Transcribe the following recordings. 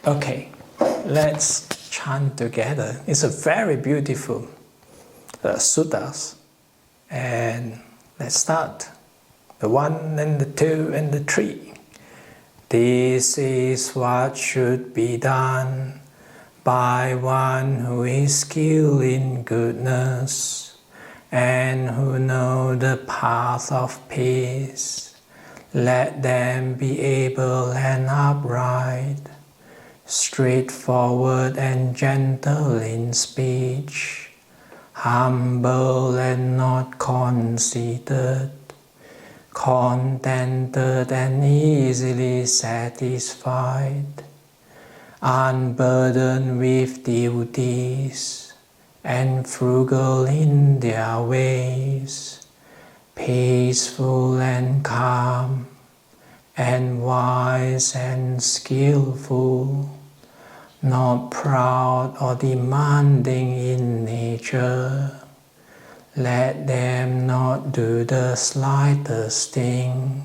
Okay, let's chant together. It's a very beautiful suttas. And let's start. The 1 and the 2 and the 3. This is what should be done by one who is skilled in goodness and who knows the path of peace. Let them be able and upright, straightforward and gentle in speech, humble and not conceited, contented and easily satisfied, unburdened with duties, and frugal in their ways, peaceful and calm, and wise and skillful, not proud or demanding in nature. Let them not do the slightest thing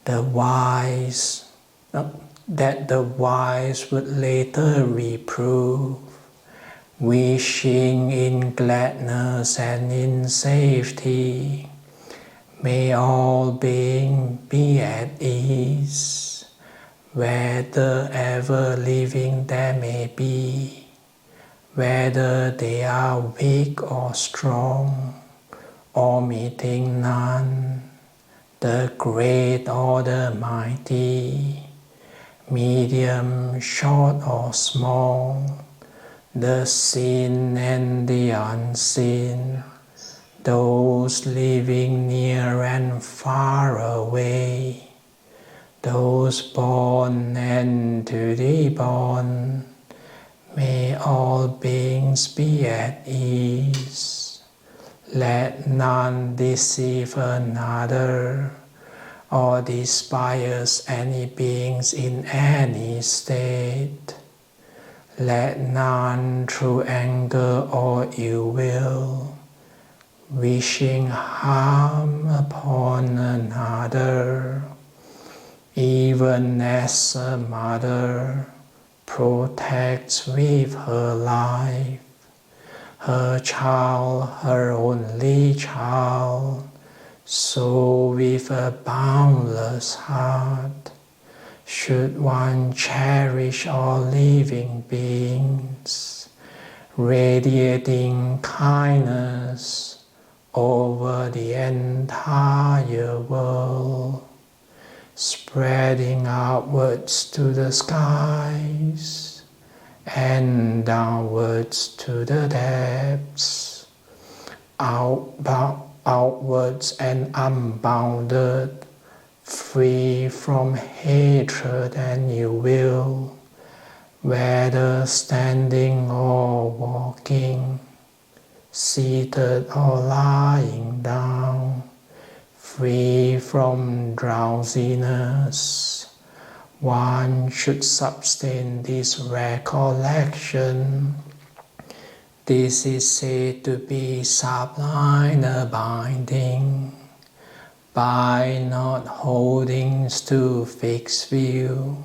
that the wise would later reprove, wishing in gladness and in safety. May all beings be at ease, wherever living there may be, whether they are weak or strong, or meeting none, the great or the mighty, medium, short or small, the seen and the unseen, those living near and far away, those born and to be born. May all beings be at ease. Let none deceive another or despise any beings in any state. Let none through anger or ill will, wishing harm upon another, even as a mother protects with her life her child, her only child, so with a boundless heart should one cherish all living beings, radiating kindness over the entire world, spreading outwards to the skies and downwards to the depths, outwards and unbounded, free from hatred and ill will, whether standing or walking, seated or lying down, free from drowsiness. One should sustain this recollection. This is said to be sublime abiding, by not holding to fixed view,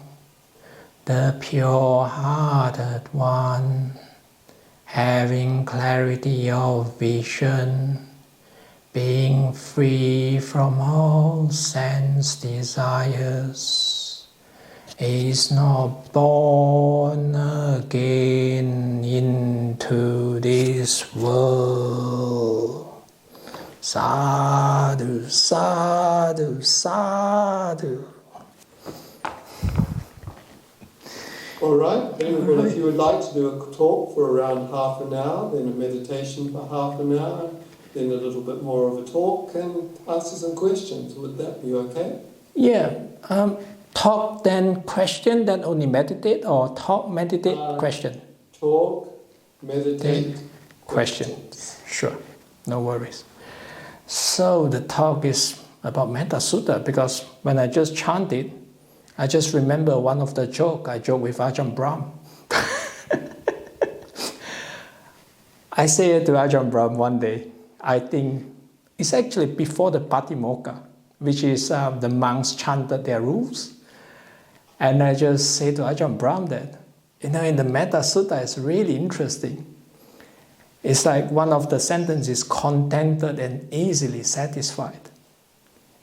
the pure-hearted one, having clarity of vision, being free from all sense desires, is not born again into this world. Sadhu, sadhu, sadhu. All right, then if you would like to do a talk for around half an hour, then a meditation for half an hour, then a little bit more of a talk and answer some questions. Would that be okay? Yeah. Talk then question, then only meditate, or talk, meditate, question? Talk, meditate, questions. Sure, no worries. So the talk is about Metta Sutta, because when I just chanted, I just remember one of the joke I joked with Ajahn Brahm. I said to Ajahn Brahm one day, I think it's actually before the Patimokkha, which is the monks chanted their rules. And I just say to Ajahn Brahm that, in the Metta Sutta, it's really interesting. It's like one of the sentences, contented and easily satisfied.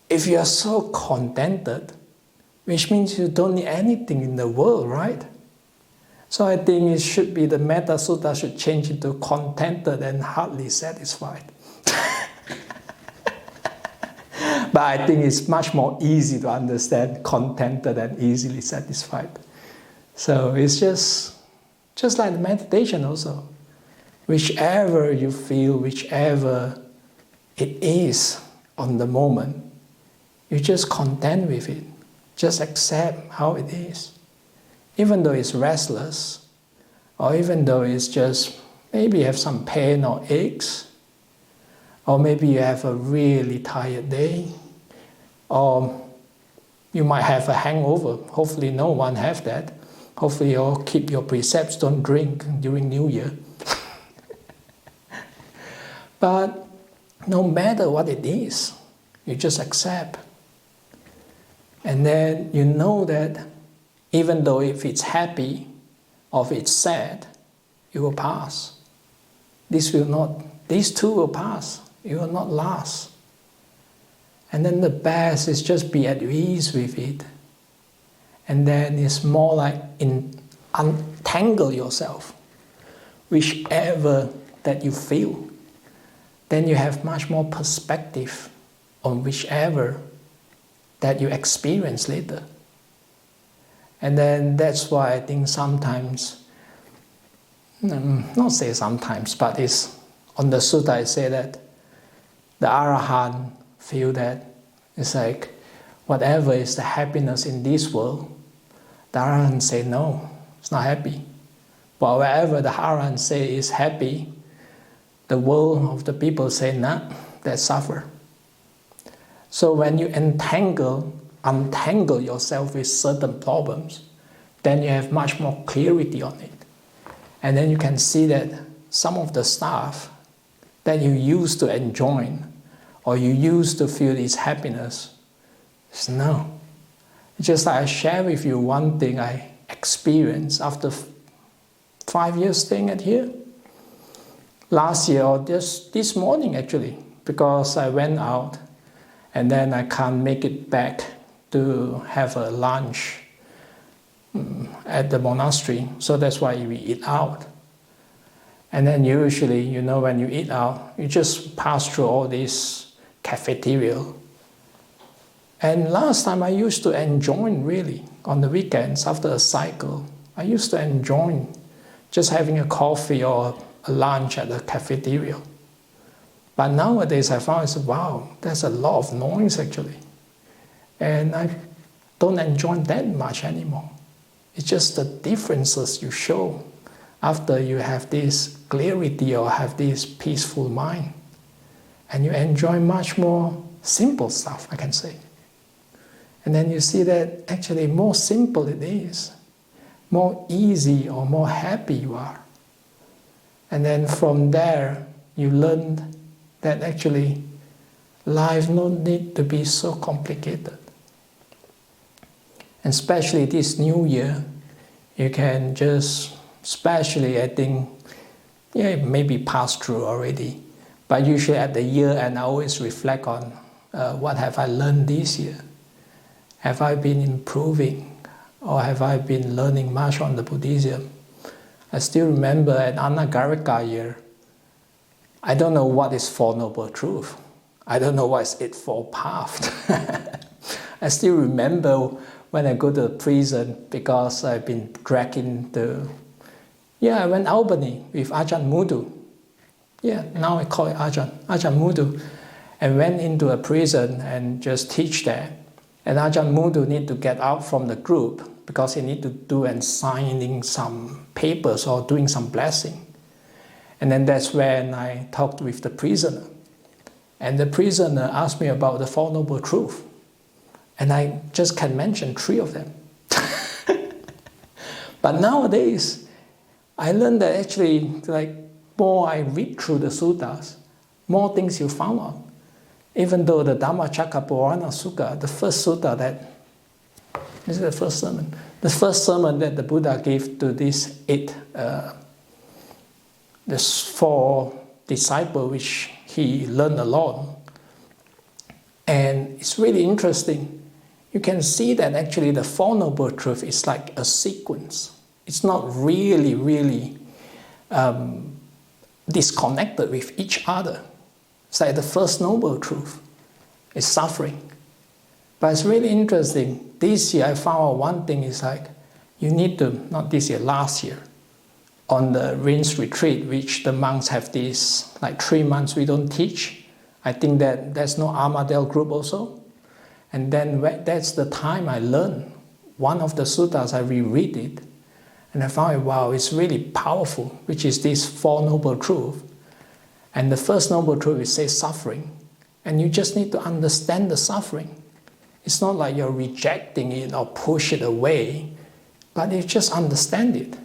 If you are so contented, which means you don't need anything in the world, right? So I think it should be the Metta Sutta should change into contented and hardly satisfied. But I think it's much more easy to understand contented and easily satisfied. So it's just like the meditation also. Whichever you feel, whichever it is on the moment, you just content with it. Just accept how it is. Even though it's restless, or even though it's just, maybe you have some pain or aches, or maybe you have a really tired day, or you might have a hangover. Hopefully no one have that. Hopefully you'll keep your precepts, don't drink during New Year. But no matter what it is, you just accept. And then you know that even though if it's happy or if it's sad, it will pass. These two will pass. It will not last. And then the best is just be at ease with it. And then it's more like untangle yourself, whichever that you feel. Then you have much more perspective on whichever that you experience later. And then that's why I think sometimes, not say sometimes, but it's on the sutta I say that the Arahant feel that it's like whatever is the happiness in this world, the Arahant say no, it's not happy. But wherever the Arahant say is happy, the world of the people say nah, they suffer. So when you untangle yourself with certain problems, then you have much more clarity on it. And then you can see that some of the stuff that you used to enjoy or you used to feel this happiness, is no. Just like I share with you one thing I experienced after 5 years staying at here. Last year, or just this morning actually, because I went out and then I can't make it back to have a lunch at the monastery. So that's why we eat out. And then usually, when you eat out, you just pass through all this cafeteria. And last time I used to enjoy really, on the weekends after a cycle, I used to enjoy just having a coffee or a lunch at the cafeteria. But nowadays I found, wow, there's a lot of noise actually. And I don't enjoy that much anymore. It's just the differences you show after you have this clarity or have this peaceful mind. And you enjoy much more simple stuff, I can say. And then you see that actually more simple it is, more easy or more happy you are. And then from there, you learn that actually life no need to be so complicated. And especially this new year, you can just, especially I think, maybe passed through already. But usually at the year end, I always reflect on what have I learned this year? Have I been improving? Or have I been learning much on the Buddhism? I still remember at Anagarika year, I don't know what is Four Noble Truth. I don't know what is Eightfold Path. I still remember when I go to the prison because I've been dragged into, I went Albany with Ajahn Mudu. Now I call it Ajahn Mudu. And went into a prison and just teach there. And Ajahn Mudu need to get out from the group because he need to do and signing some papers or doing some blessing. And then that's when I talked with the prisoner. And the prisoner asked me about the Four Noble Truths. And I just can mention 3 of them. But nowadays, I learned that actually, more I read through the suttas, more things you found out. Even though the Dhammacakkappavattana Sutta, the first sutta that This is the first sermon. The first sermon that the Buddha gave to these four disciples, which he learned alone. And it's really interesting. You can see that actually the Four Noble Truths is like a sequence. It's not really disconnected with each other. It's like the first Noble Truth is suffering. But it's really interesting. This year I found out one thing is like, you need to, not this year, last year, on the Rinse Retreat, which the monks have this, like 3 months we don't teach. I think that there's no Armadale group also. And then that's the time I learned. One of the suttas, I reread it. And I found, wow, it's really powerful, which is this Four Noble Truths. And the first Noble Truth is say suffering. And you just need to understand the suffering. It's not like you're rejecting it or push it away, but you just understand it.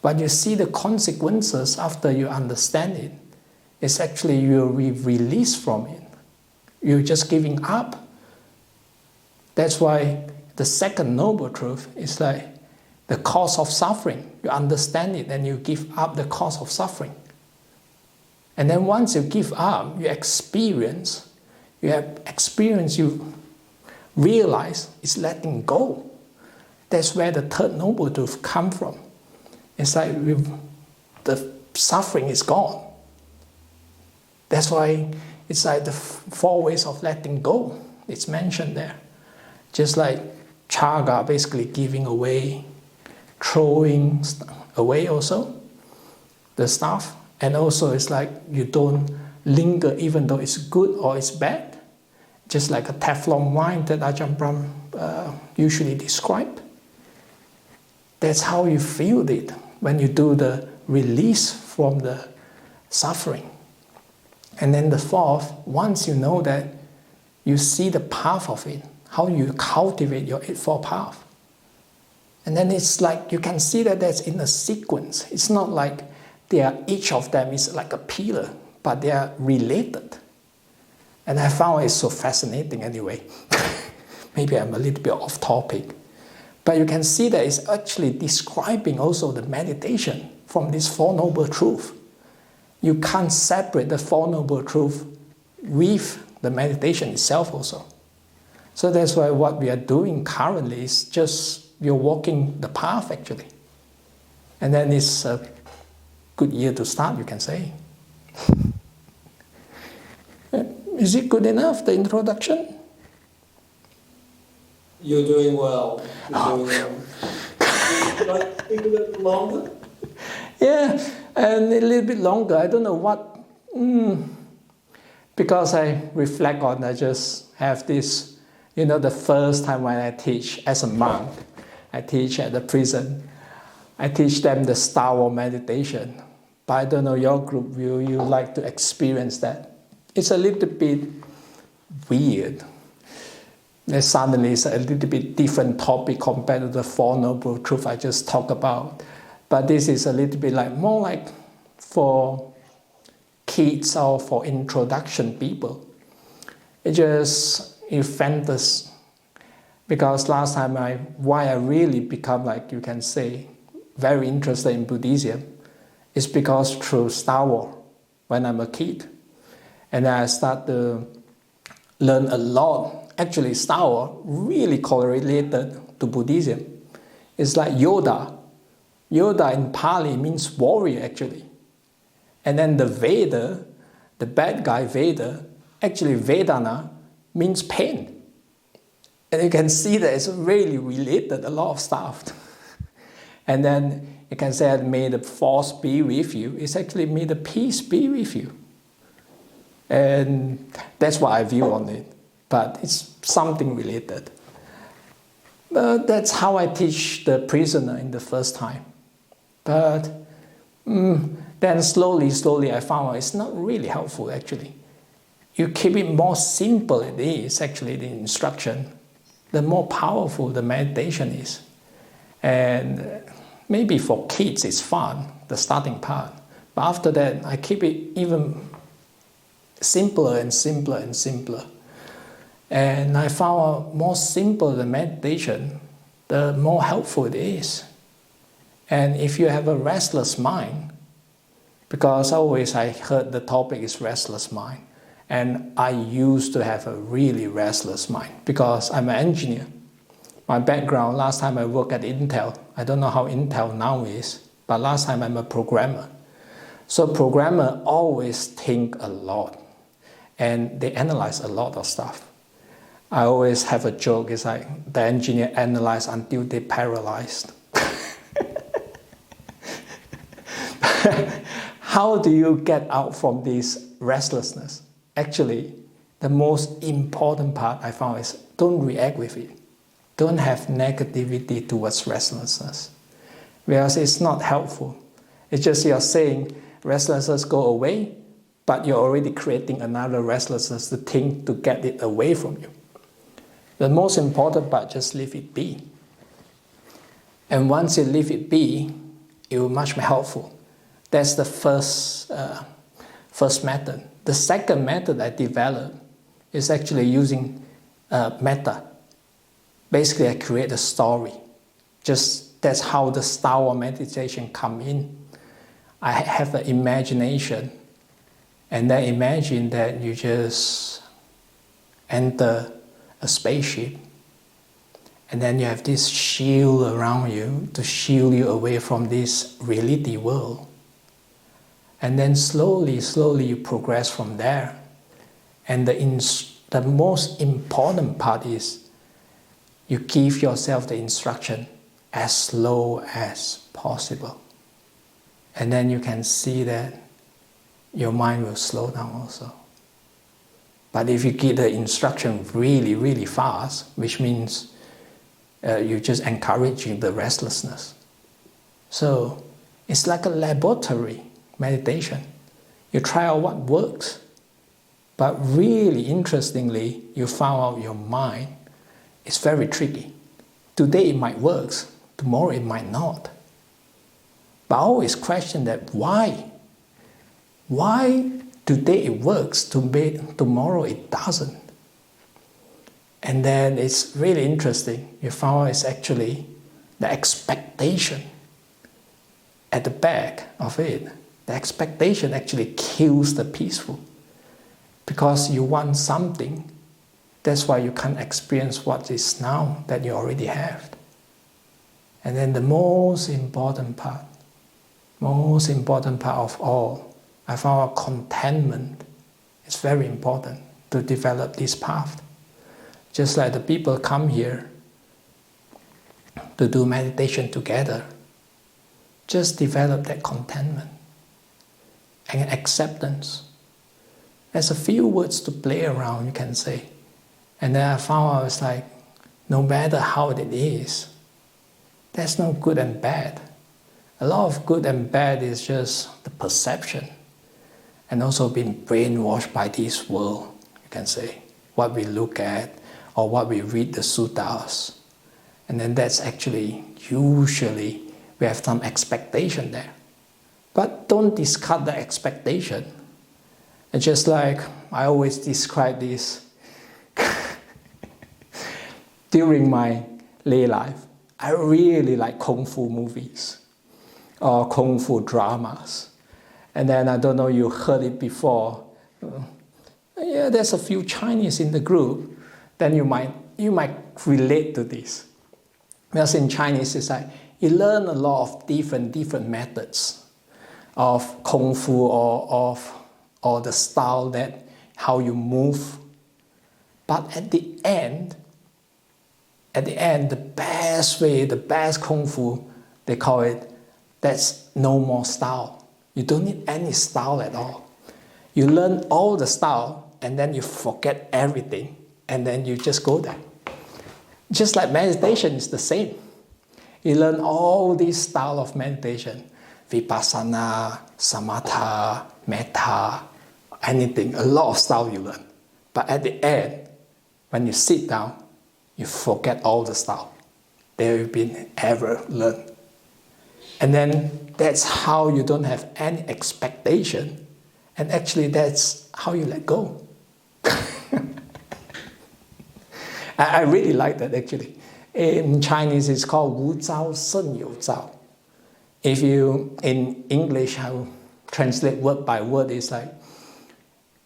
But you see the consequences after you understand it. It's actually you're released from it. You're just giving up. That's why the second Noble Truth is like the cause of suffering. You understand it and you give up the cause of suffering. And then once you give up, you realize it's letting go. That's where the third Noble Truth comes from. It's like the suffering is gone. That's why it's like the four ways of letting go. It's mentioned there. Just like chaga, basically giving away, throwing away also the stuff. And also it's like you don't linger even though it's good or it's bad. Just like a Teflon wine that Ajahn Brahm usually describe. That's how you feel it when you do the release from the suffering. And then the fourth, once you know that, you see the path of it, how you cultivate your Eightfold Path. And then it's like you can see that that's in a sequence. It's not like each of them is like a pillar, but they are related. And I found it so fascinating anyway. Maybe I'm a little bit off topic. But you can see that it's actually describing also the meditation from this Four Noble Truths. You can't separate the Four Noble Truths with the meditation itself also. So that's why what we are doing currently is just you're walking the path actually. And then it's a good year to start, you can say. Is it good enough, the introduction? You're doing well. You're doing well. Would you like to speak a little longer? Yeah, and a little bit longer. I don't know what. Because I reflect on, I just have this, the first time when I teach as a monk, I teach at the prison. I teach them the style of meditation. But I don't know your group, will you like to experience that? It's a little bit weird. Then suddenly it's a little bit different topic compared to the Four Noble Truths I just talked about. But this is a little bit more like for kids or for introduction people. It fantasy. Because last time why I really become you can say, very interested in Buddhism is because through Star Wars when I'm a kid. And I start to learn a lot. Actually, Star Wars really correlated to Buddhism. It's like Yoda. Yoda in Pali means warrior, actually. And then the Veda, the bad guy Veda, actually Vedana means pain. And you can see that it's really related, a lot of stuff. And then you can say, may the force be with you. It's actually, may the peace be with you. And that's what I view on it. But it's something related. But that's how I teach the prisoner in the first time. But then slowly I found out it's not really helpful actually. You keep it more simple it is actually the instruction, the more powerful the meditation is. And maybe for kids it's fun, the starting part. But after that I keep it even simpler and simpler and simpler. And I found more simple the meditation, the more helpful it is. And if you have a restless mind, because always I heard the topic is restless mind, and I used to have a really restless mind because I'm an engineer. My background, last time I worked at Intel, I don't know how Intel now is, but last time I'm a programmer. So programmer always think a lot, and they analyze a lot of stuff. I always have a joke, it's like the engineer analyze until they paralyzed. How do you get out from this restlessness? Actually, the most important part I found is don't react with it. Don't have negativity towards restlessness, because it's not helpful. It's just you're saying restlessness go away, but you're already creating another restlessness to think to get it away from you. The most important part, just leave it be. And once you leave it be, it will be much more helpful. That's the first method. The second method I developed is actually using metta. Basically, I create a story. Just that's how the style of meditation come in. I have an imagination, and then imagine that you just enter a spaceship, and then you have this shield around you to shield you away from this reality world. And then slowly you progress from there. And the most important part is you give yourself the instruction as slow as possible. And then you can see that your mind will slow down also. But if you give the instruction really fast, which means you're just encouraging the restlessness. So it's like a laboratory meditation. You try out what works, but really interestingly, you found out your mind is very tricky. Today it might work, tomorrow it might not. But I always question that why? Why today it works, tomorrow it doesn't? And then it's really interesting. You found it's actually the expectation at the back of it. The expectation actually kills the peaceful. Because you want something, that's why you can't experience what is now that you already have. And then the most important part of all, I found contentment is very important to develop this path. Just like the people come here to do meditation together, just develop that contentment and acceptance. There's a few words to play around, you can say. And then I found I was like, no matter how it is, there's no good and bad. A lot of good and bad is just the perception, and also being brainwashed by this world, you can say, what we look at or what we read the suttas. And then that's actually, usually, we have some expectation there. But don't discard the expectation. It's just like, I always describe this, during my lay life, I really like Kung Fu movies or Kung Fu dramas. And then, I don't know, you heard it before. Yeah, there's a few Chinese in the group. Then you might relate to this. Because in Chinese, it's like, you learn a lot of different methods of Kung Fu or the style that, how you move. But at the end, the best way, the best Kung Fu, they call it, that's no more style. You don't need any style at all. You learn all the style, and then you forget everything, and then you just go there. Just like meditation is the same. You learn all these style of meditation, vipassana, samatha, metta, anything, a lot of style you learn. But at the end, when you sit down, you forget all the style that you've been ever learned. And then that's how you don't have any expectation. And actually that's how you let go. I really like that actually. In Chinese, it's called Wu Zhao Shen You Zhao. If you, in English, how translate word by word is like,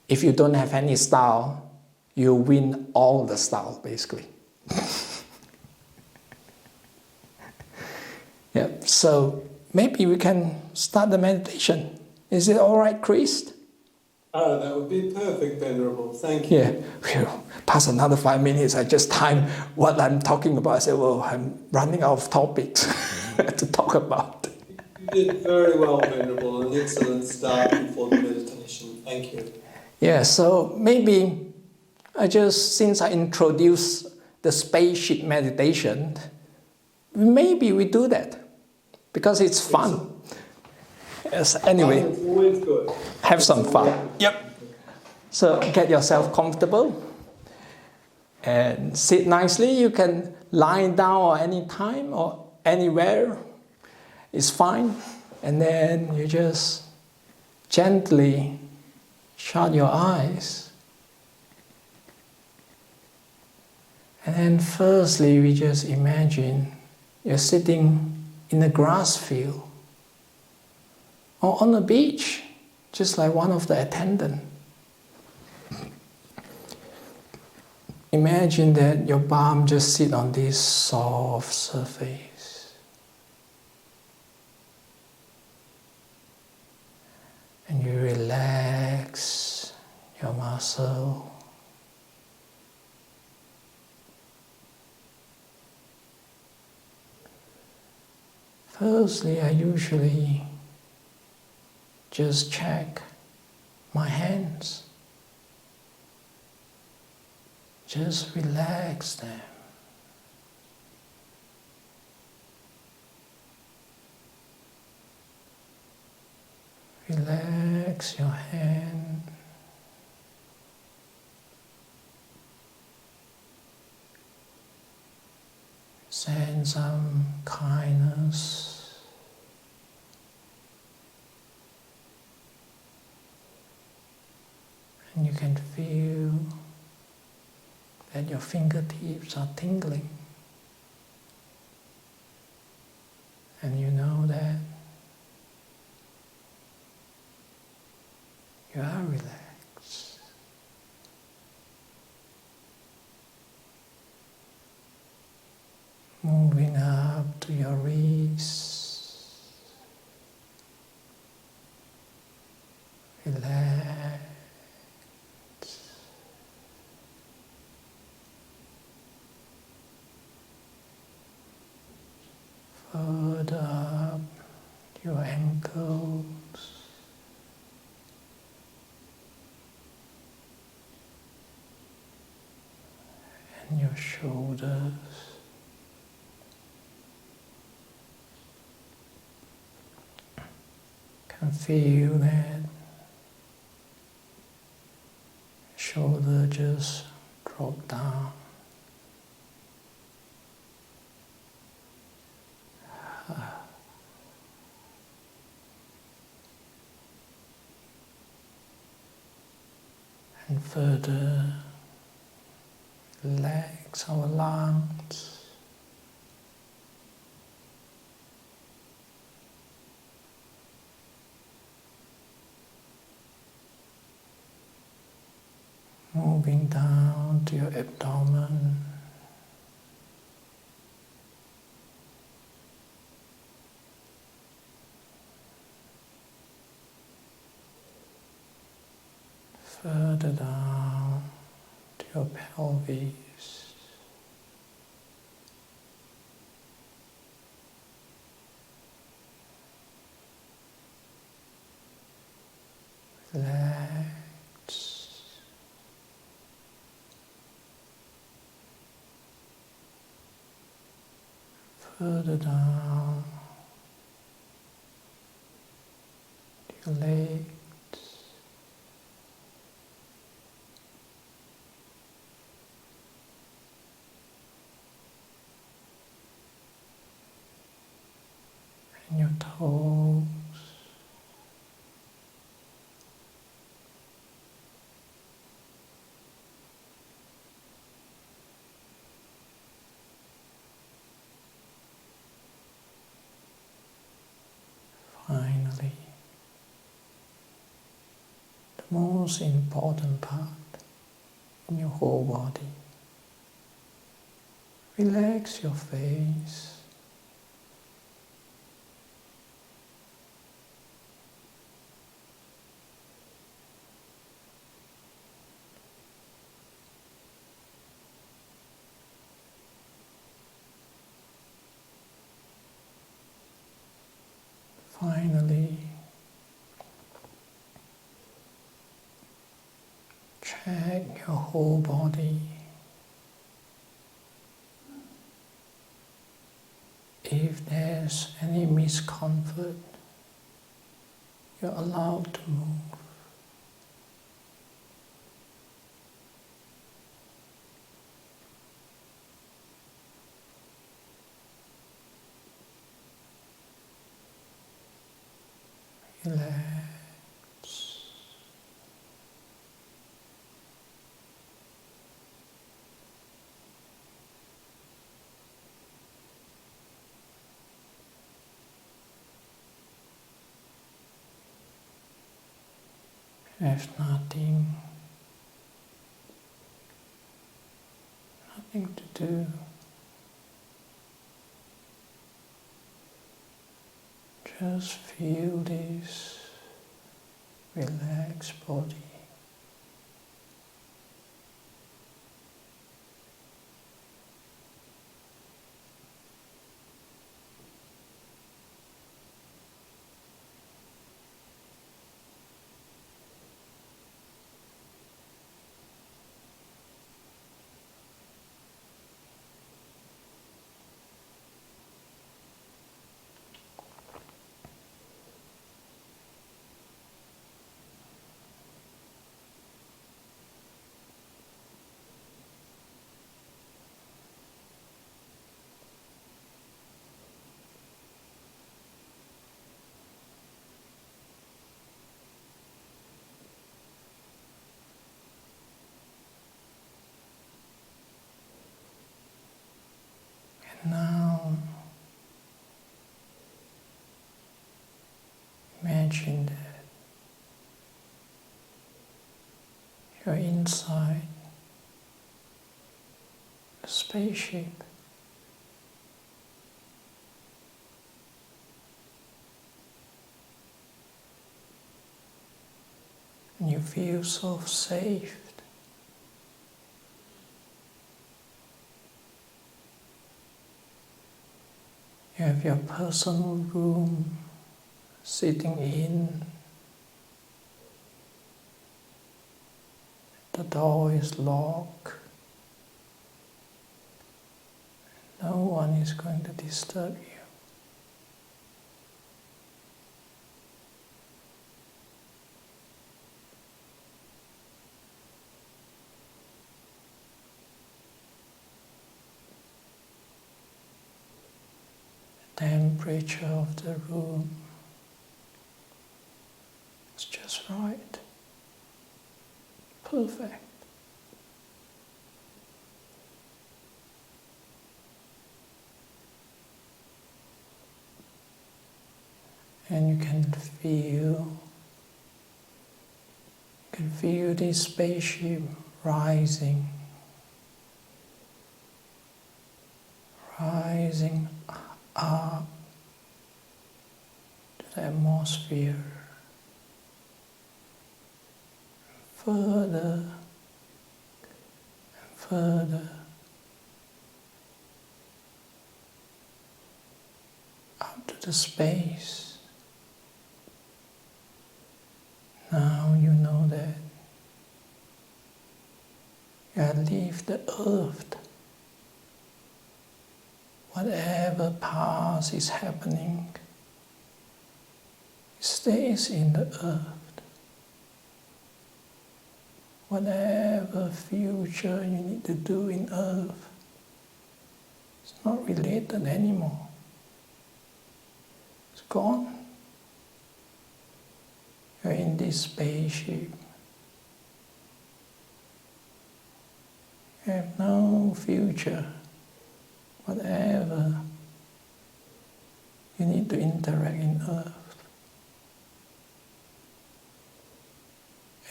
if you don't have any style, you win all the style, basically. Yeah, so maybe we can start the meditation. Is it all right, Chris? Oh, that would be perfect, Venerable. Thank you. Yeah. Phew. Pass another 5 minutes. I just time what I'm talking about. I said, well, I'm running out of topics to talk about. You did very well, Venerable. An excellent start before the meditation. Thank you. Yeah, so maybe since I introduced the spaceship meditation, maybe we do that because it's fun. Yes, anyway, Fun is always good. have some fun. Yep. So get yourself comfortable and sit nicely. You can lie down at any time or anywhere. It's fine. And then you just gently shut your eyes. And then firstly, we just imagine you're sitting in a grass field or on a beach, just like one of the attendants. Imagine that your palm just sit on this soft surface. And you relax your muscle. Firstly, I usually just check my hands. Just relax them. Relax your hand. Send some kindness. And you can feel that your fingertips are tingling. And you know that you are relaxed. Moving up to your wrists. Relax. Further up your ankles. And your shoulders. Can feel that shoulder just drop down. And further relax our lungs. Moving down to your abdomen. Further down to your pelvis. Relax. Further down to your legs. And your toes. most important part in your whole body. Relax your face. Finally, check your whole body. If there's any discomfort, you're allowed to move. Relax. There's nothing to do. Just feel this relaxed body. Now, imagine that you're inside a spaceship. And you feel so safe. You have your personal room, sitting in. The door is locked. No one is going to disturb you. Temperature of the room is just right, perfect. And you can feel this spaceship rising up to the atmosphere, further and further out to the space. Now you know that you have left the earth. Whatever past is happening stays in the earth. Whatever future you need to do in earth, it's not related anymore. It's gone. You're in this spaceship. You have no future. Whatever you need to interact in earth.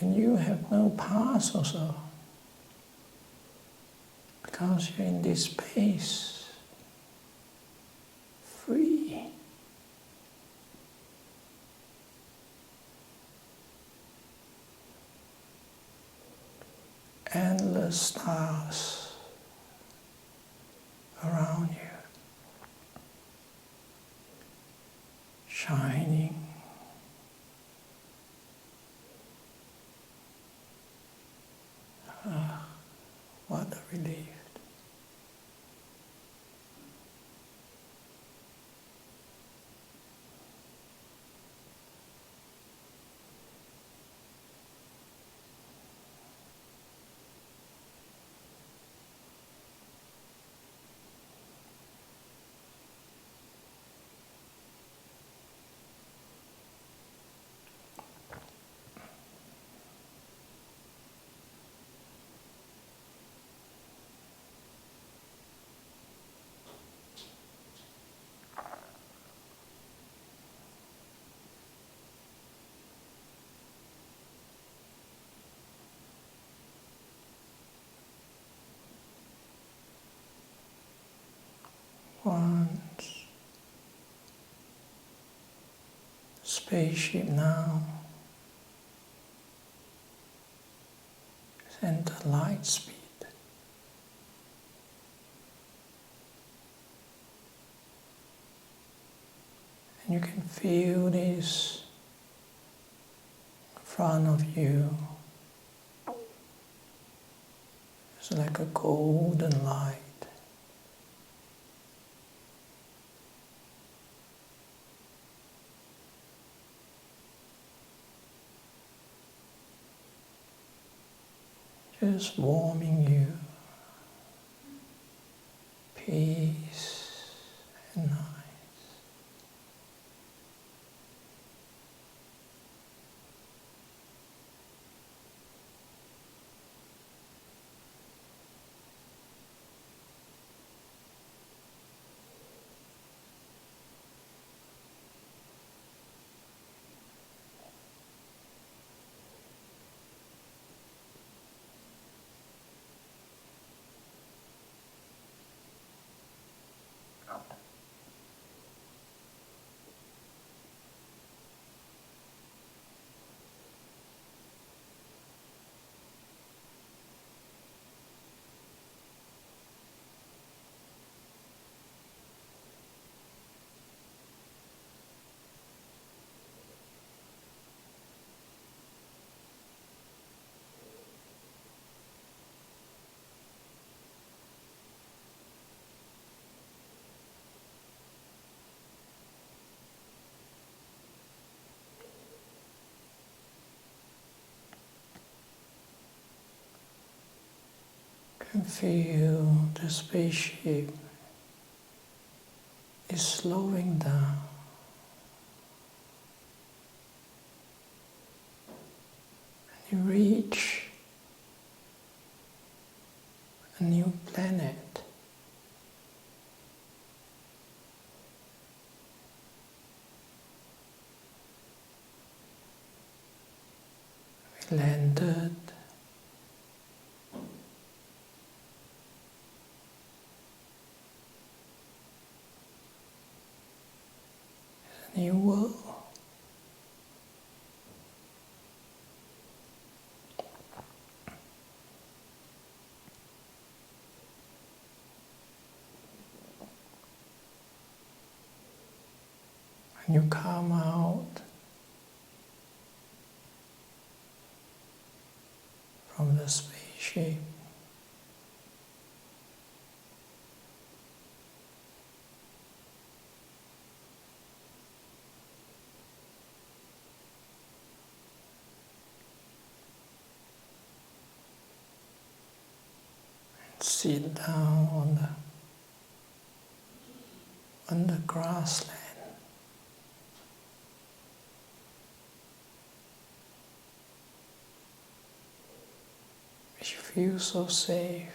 And you have no past also, because you're in this space, free. Endless stars around you, shining. What a relief. Once, spaceship now, center light speed. And you can feel this in front of you. It's like a golden light. Just warming you, peace and nice. And feel the spaceship is slowing down. And you reach a new planet. We landed. New world. And you come out from the spaceship. Sit down on the grassland. You feel so safe.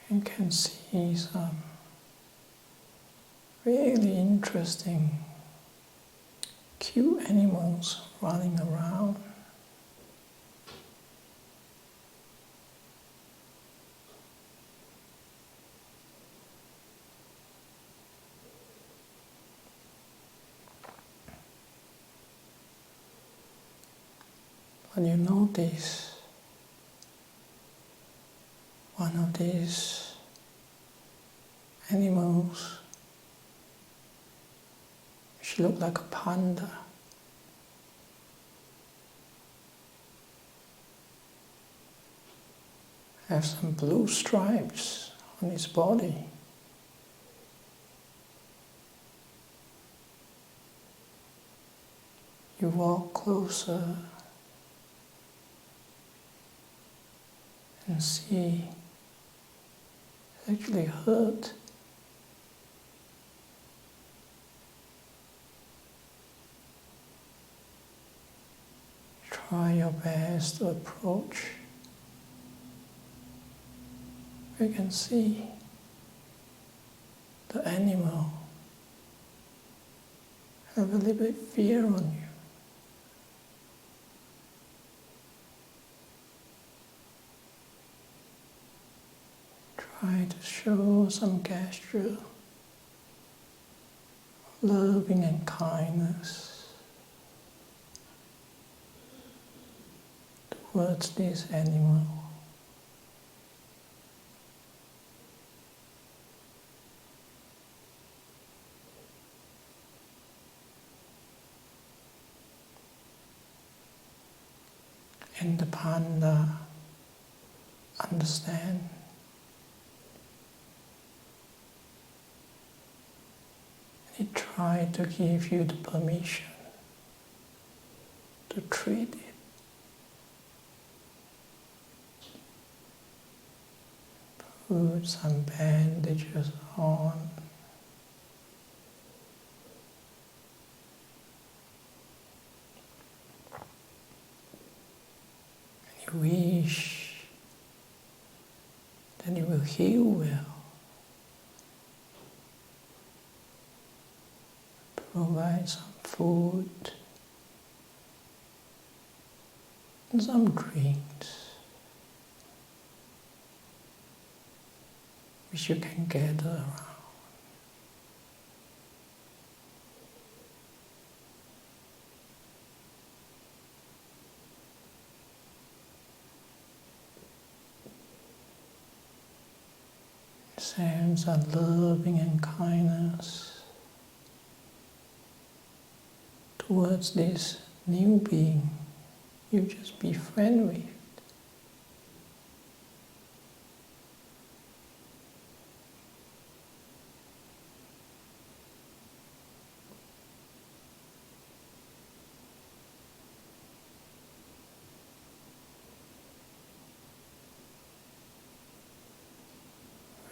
You can see some really interesting, cute animals running around. When you notice one of these animals, she looks like a panda. Have some blue stripes on its body. You walk closer and see it's actually hurt. Try your best to approach. You can see the animal have a little bit of fear on you. Try to show some gesture, loving and kindness towards this animal. And the panda understand. It tries to give you the permission to treat it. Put some bandages on. And you wish that it will heal well. Provide some food and some drinks which you can gather around. Sense of loving and kindness towards this new being you just befriend with.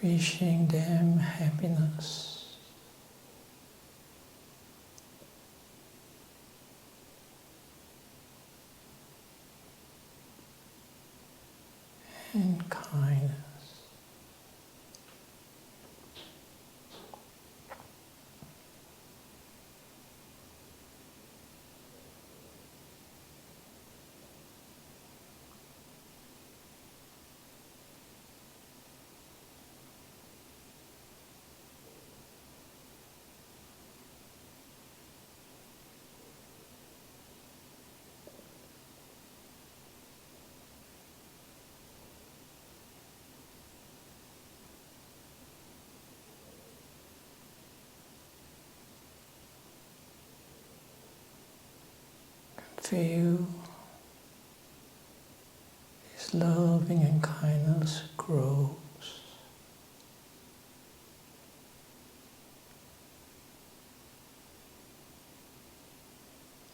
Wishing them happiness. And kindness. Feel this loving and kindness grows.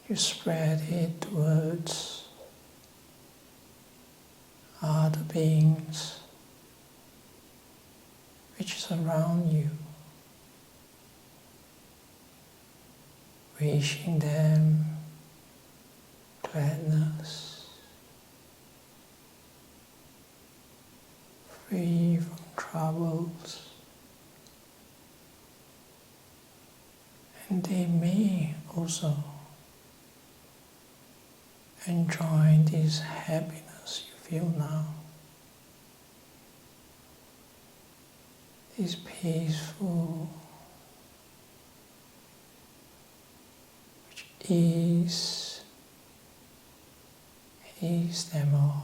You spread it towards other beings which surround you, wishing them gladness, free from troubles, and they may also enjoy this happiness you feel now, this peaceful, which ease them off.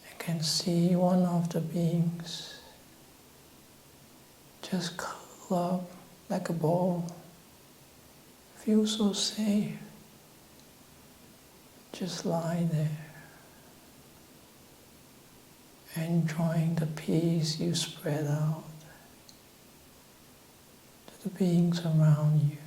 You can see one of the beings just curl up like a ball, feel so safe, just lie there, enjoying the peace you spread out to the beings around you.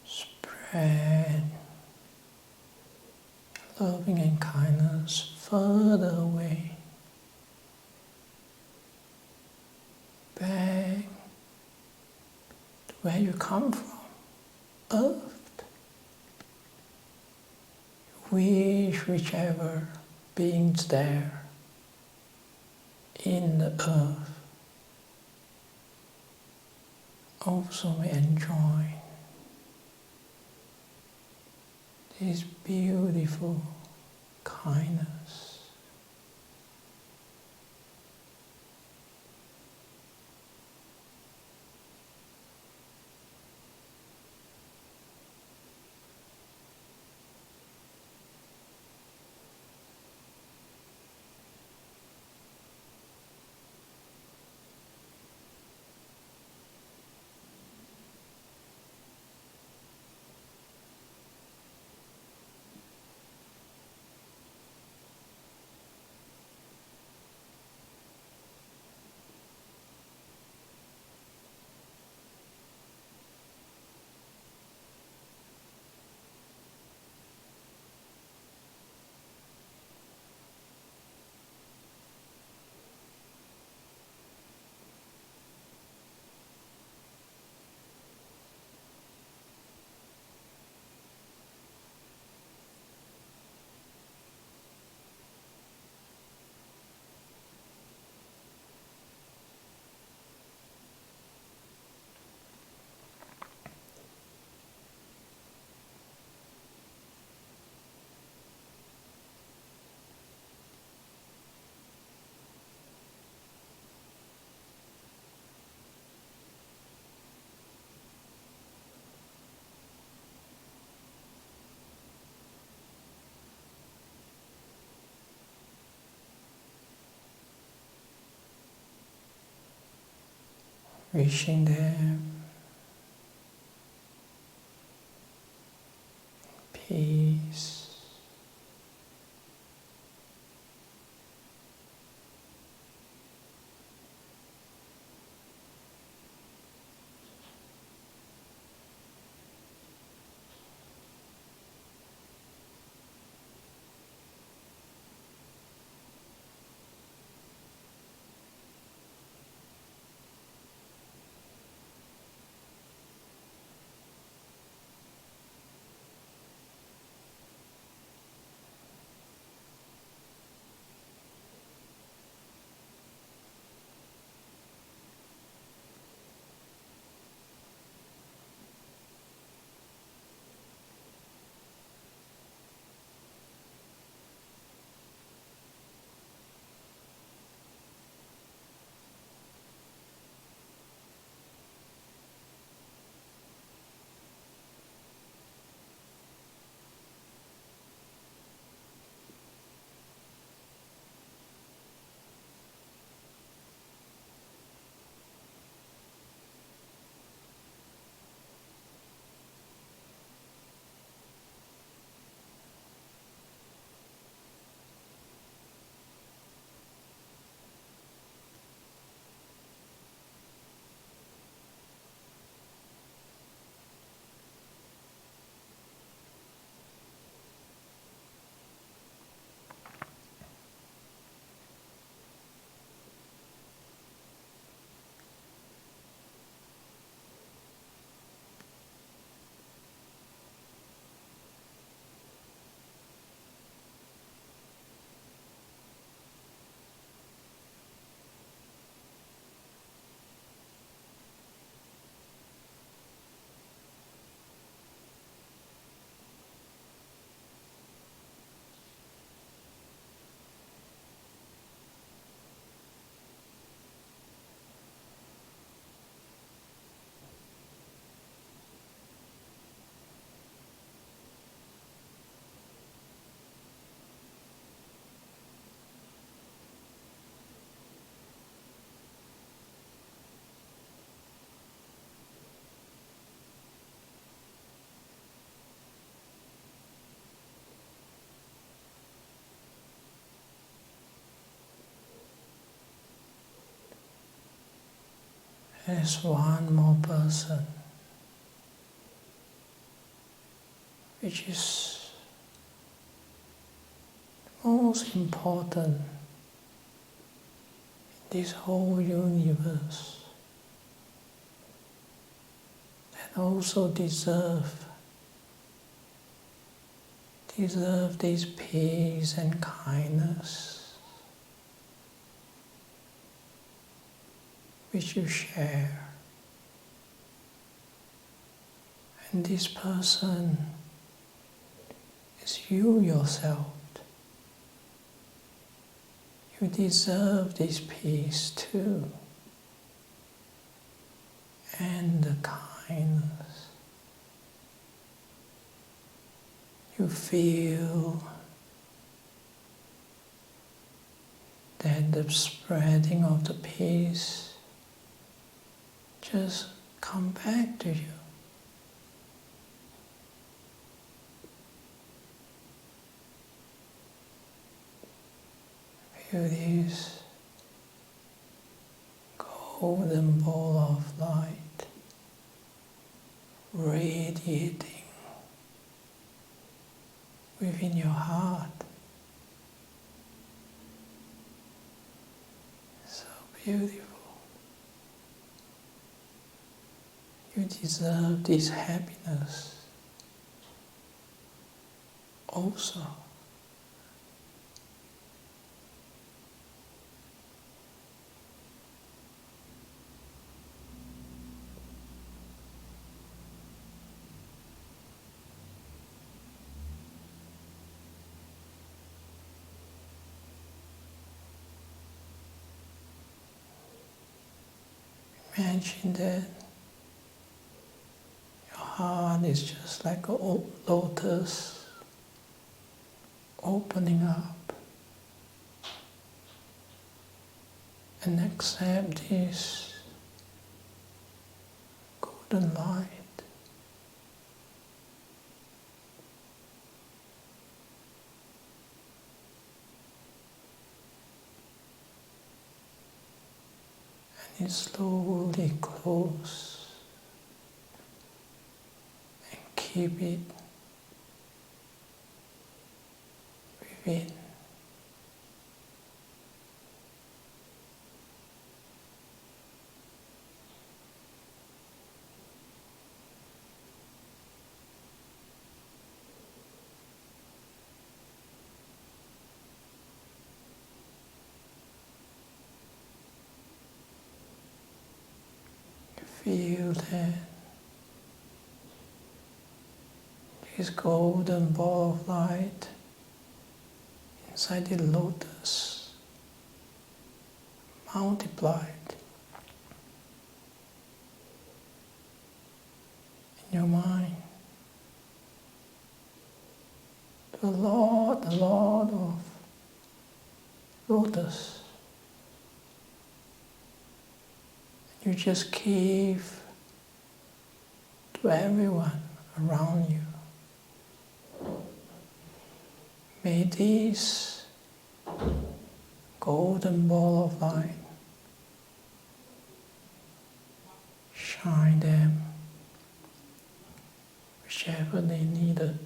Spread loving and kindness further away, back to where you come from, Earth. Wish whichever beings there in the Earth also may enjoy this beautiful kindness. Wishing them peace, There's one more person which is the most important in this whole universe, and also deserve this peace and kindness which you share. And this person is you yourself. You deserve this peace too, and the kindness. You feel that the spreading of the peace just come back to you. Feel this golden ball of light radiating within your heart. So beautiful. You deserve this happiness also. Imagine that your heart is just like a lotus opening up, and accept this golden light. And you slowly close and keep it within. Feel that this golden ball of light inside the lotus multiplied in your mind. The Lord of lotus. You just give to everyone around you. May this golden ball of light shine them whichever they needed.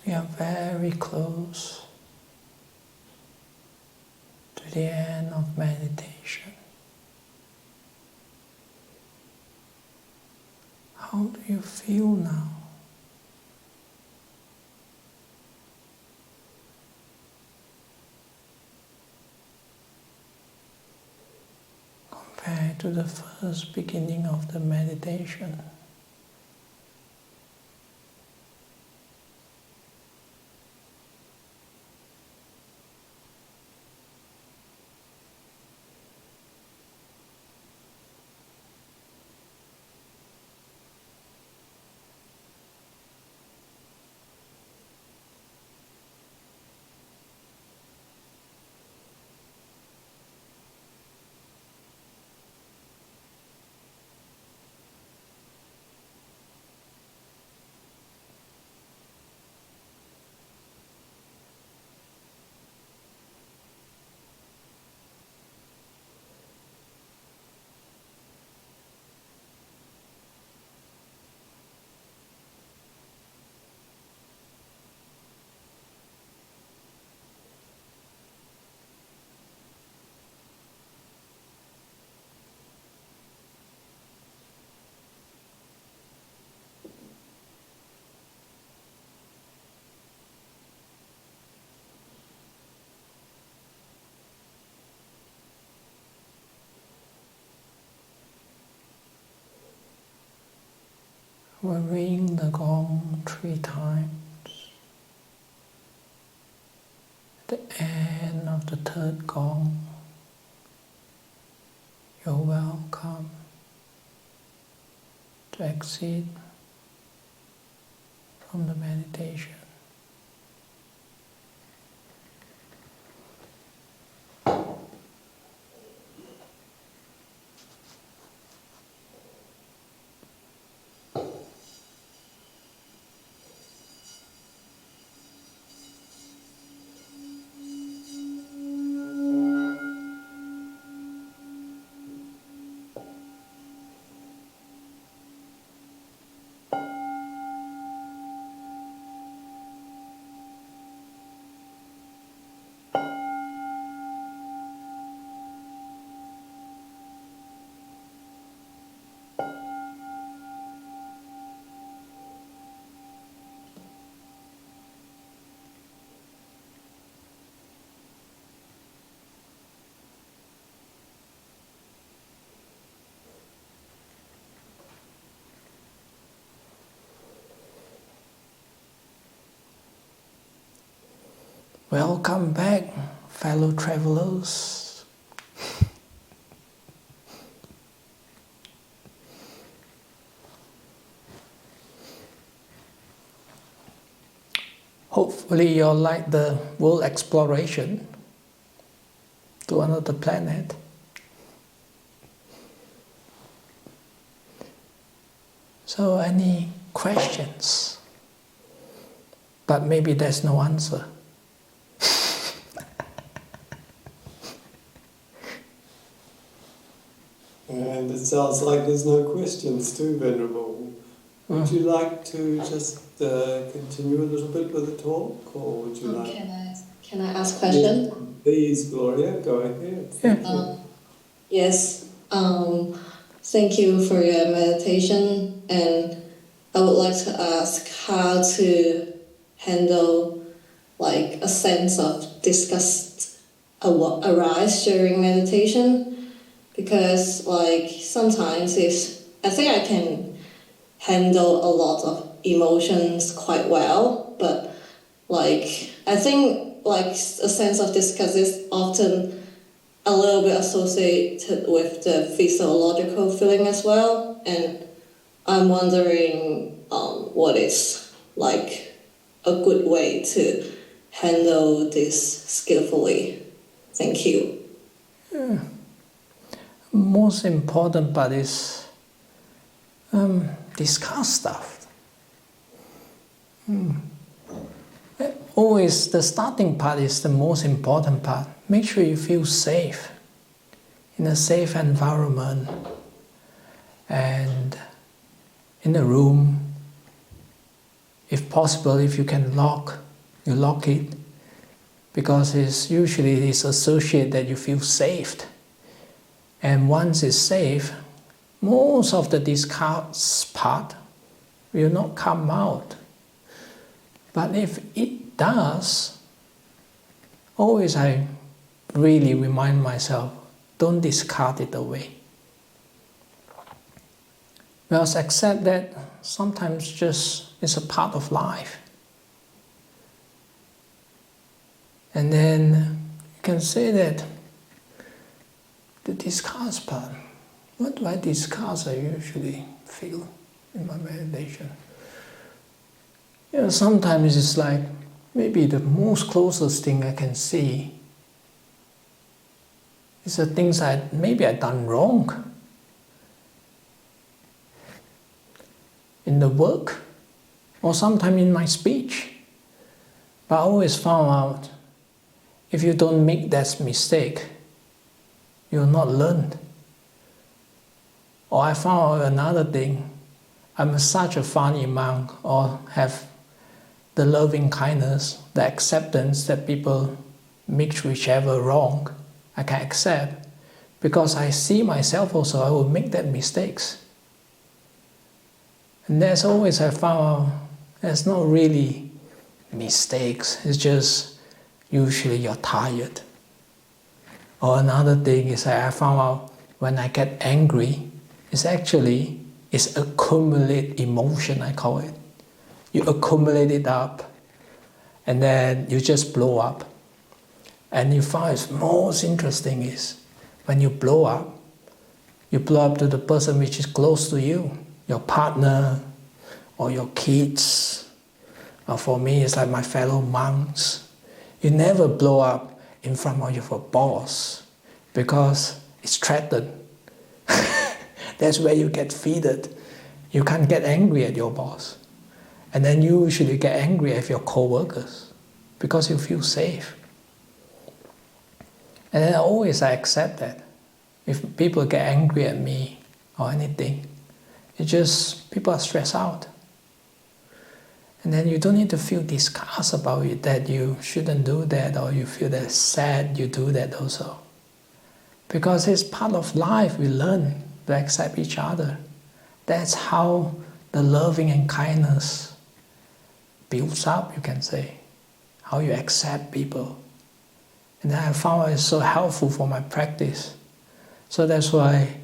We are very close to the end of meditation. How do you feel now? Compared to the first beginning of the meditation. We'll ring the gong 3 times. At the end of the 3rd gong, you're welcome to exit from the meditation. Welcome back, fellow travelers. Hopefully you'll like the world exploration to another planet. So any questions? But maybe there's no answer. And it sounds like there's no questions too, Venerable. Would you like to just continue a little bit with the talk, or would you like... Can I ask a question? Yes, please, Gloria, go ahead. Yes. Thank you for your meditation, and I would like to ask how to handle like a sense of disgust arise during meditation. Because like sometimes I think I can handle a lot of emotions quite well, but like I think like a sense of disgust is often a little bit associated with the physiological feeling as well, and I'm wondering what is like a good way to handle this skillfully. Thank you. Most important part is discuss stuff. Always the starting part is the most important part. Make sure you feel safe, in a safe environment, and in a room If possible, if you can lock, you lock it, because it's usually associated that you feel safe. And once it's safe, most of the discards part will not come out. But if it does, always I really remind myself, don't discard it away. We must accept that sometimes just it's a part of life. And then you can say that the discards part, what do I discard I usually feel in my meditation? Sometimes it's like maybe the most closest thing I can see is the things maybe I've done wrong in the work or sometime in my speech. But I always found out if you don't make that mistake, you will not learn. Or I found out another thing, I'm such a funny monk, or have the loving kindness, the acceptance that people make whichever wrong, I can accept. Because I see myself also, I will make that mistakes. And there's always, I found out, there's not really mistakes, it's just usually you're tired. Or another thing is I found out when I get angry, it's accumulate emotion, I call it. You accumulate it up and then you just blow up. And you find it's most interesting is when you blow up to the person which is close to you, your partner or your kids. Or for me, it's like my fellow monks. You never blow up in front of your boss because it's threatened. That's where you get feeded. You can't get angry at your boss. And then you usually get angry at your co-workers because you feel safe. And then always I accept that. If people get angry at me or anything, it's just people are stressed out. And then you don't need to feel disgust about it, that you shouldn't do that, or you feel that sad you do that also. Because it's part of life, we learn to accept each other. That's how the loving and kindness builds up, you can say. How you accept people. And I found it so helpful for my practice. So that's why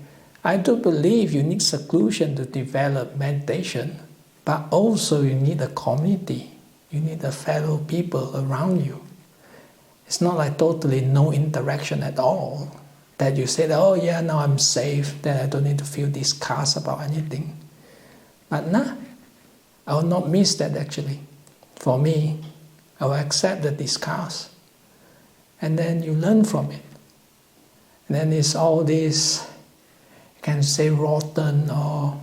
I do believe you need seclusion to develop meditation. But also you need a community. You need a fellow people around you. It's not like totally no interaction at all. That you say, oh yeah, now I'm safe, then I don't need to feel disgust about anything. But nah, I will not miss that actually. For me, I will accept the disgust. And then you learn from it. And then it's all this, you can say rotten, or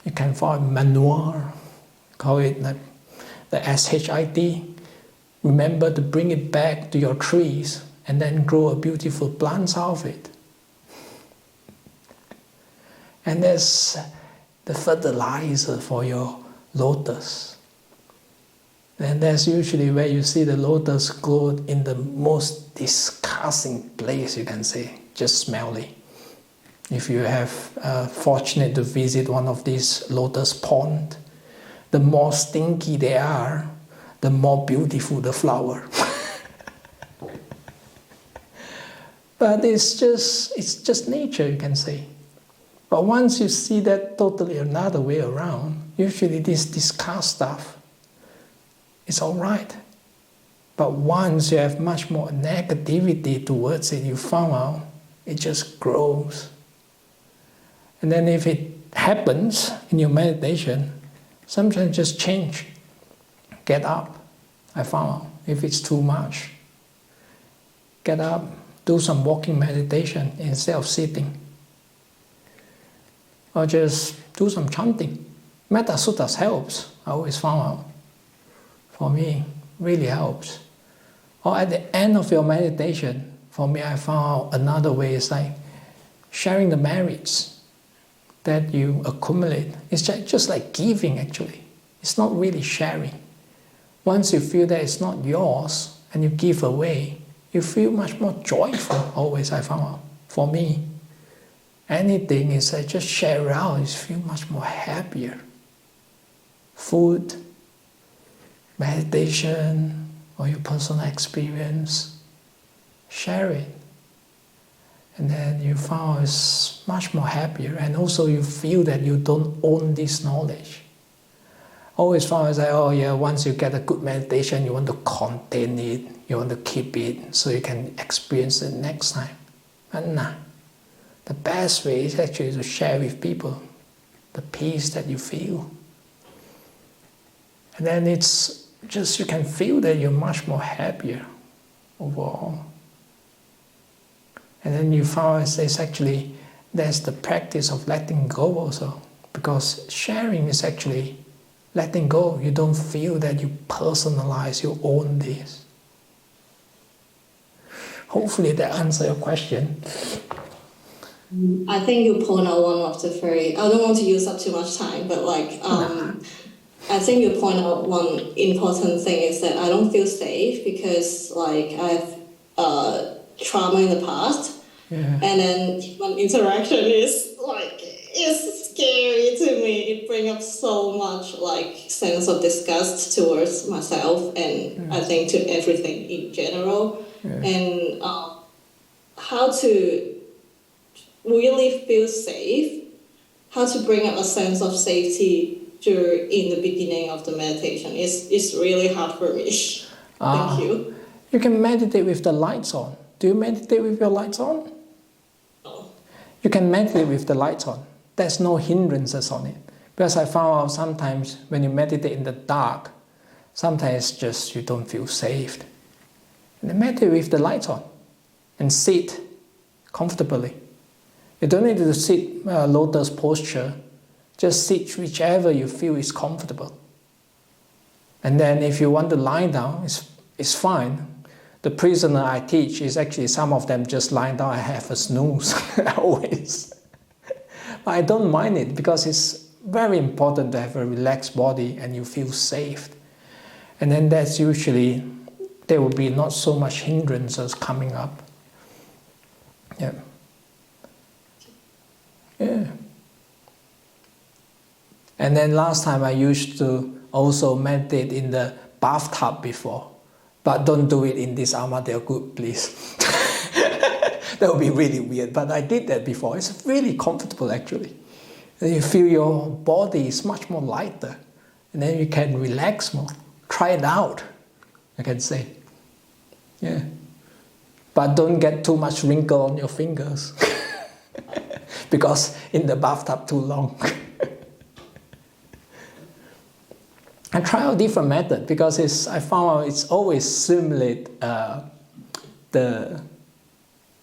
you can find manure, call it like the SHIT. Remember to bring it back to your trees and then grow a beautiful plant out of it. And that's the fertilizer for your lotus. And that's usually where you see the lotus grow in the most disgusting place, you can say, just smelly. If you have fortunate to visit one of these lotus ponds, the more stinky they are, the more beautiful the flower. But it's just nature, you can say. But once you see that totally another way around, usually this disgust stuff, it's all right. But once you have much more negativity towards it, you found out it just grows. And then if it happens in your meditation, sometimes just change. Get up. I found out if it's too much. Get up, do some walking meditation instead of sitting. Or just do some chanting. Metta Sutta helps, I always found out. For me, really helps. Or at the end of your meditation, for me I found out another way is like sharing the merits that you accumulate. It's just like giving actually. It's not really sharing. Once you feel that it's not yours and you give away, you feel much more joyful, always I found out. For me, anything is I just share out, you feel much more happier. Food, meditation, or your personal experience, share it. And then you found it's much more happier, and also you feel that you don't own this knowledge. Always found it's like, oh yeah, once you get a good meditation, you want to contain it, you want to keep it so you can experience it next time. But nah, the best way is actually to share with people the peace that you feel. And then it's just, you can feel that you're much more happier overall. And then you found it's actually, there's the practice of letting go also. Because sharing is actually letting go. You don't feel that you personalize, you own this. Hopefully that answers your question. I think you point out one of the very, I don't want to use up too much time, but I think you point out one important thing is that I don't feel safe because I have trauma in the past. Yeah. And then human interaction is it's scary to me. It brings up so much sense of disgust towards myself and I think to everything in general. Yeah. And how to really feel safe, how to bring up a sense of safety in the beginning of the meditation is really hard for me. Thank you. You can meditate with the lights on. Do you meditate with your lights on? No. You can meditate with the lights on. There's no hindrances on it. Because I found out sometimes when you meditate in the dark, sometimes just you don't feel safe. And then meditate with the lights on and sit comfortably. You don't need to sit lotus posture. Just sit whichever you feel is comfortable. And then if you want to lie down, it's fine. The prisoner I teach is actually some of them just lie down and have a snooze always. But I don't mind it because it's very important to have a relaxed body and you feel safe. And then that's usually, there will be not so much hindrances coming up. Yeah. Yeah. And then last time I used to also meditate in the bathtub before. But don't do it in this Armadale group, please. That would be really weird. But I did that before. It's really comfortable actually. And you feel your body is much more lighter. And then you can relax more. Try it out, I can say. Yeah. But don't get too much wrinkle on your fingers. Because in the bathtub too long. I try out different method because I found out it's always simulate the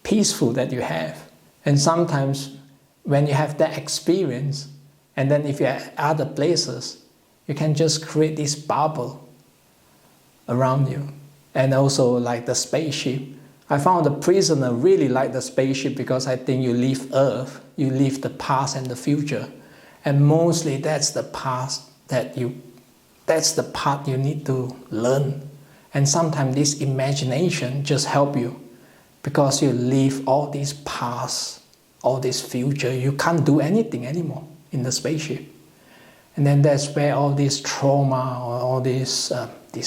peaceful that you have. And sometimes when you have that experience, and then if you're at other places, you can just create this bubble around you. And also like the spaceship. I found the prisoner really like the spaceship because I think you leave Earth, you leave the past and the future. And mostly that's the past that's the part you need to learn. And sometimes this imagination just help you because you leave all these past, all this future. You can't do anything anymore in the spaceship. And then that's where all this trauma or all this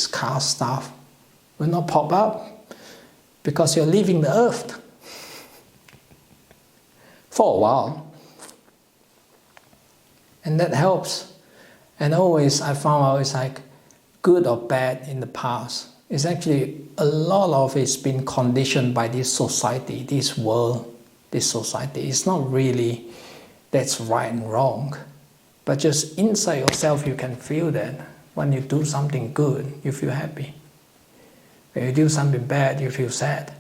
car stuff will not pop up because you're leaving the earth for a while. And that helps. And always I found out it's like good or bad in the past. It's actually a lot of it's been conditioned by this society, this world, this society. It's not really that's right and wrong. But just inside yourself you can feel that. When you do something good, you feel happy. When you do something bad, you feel sad.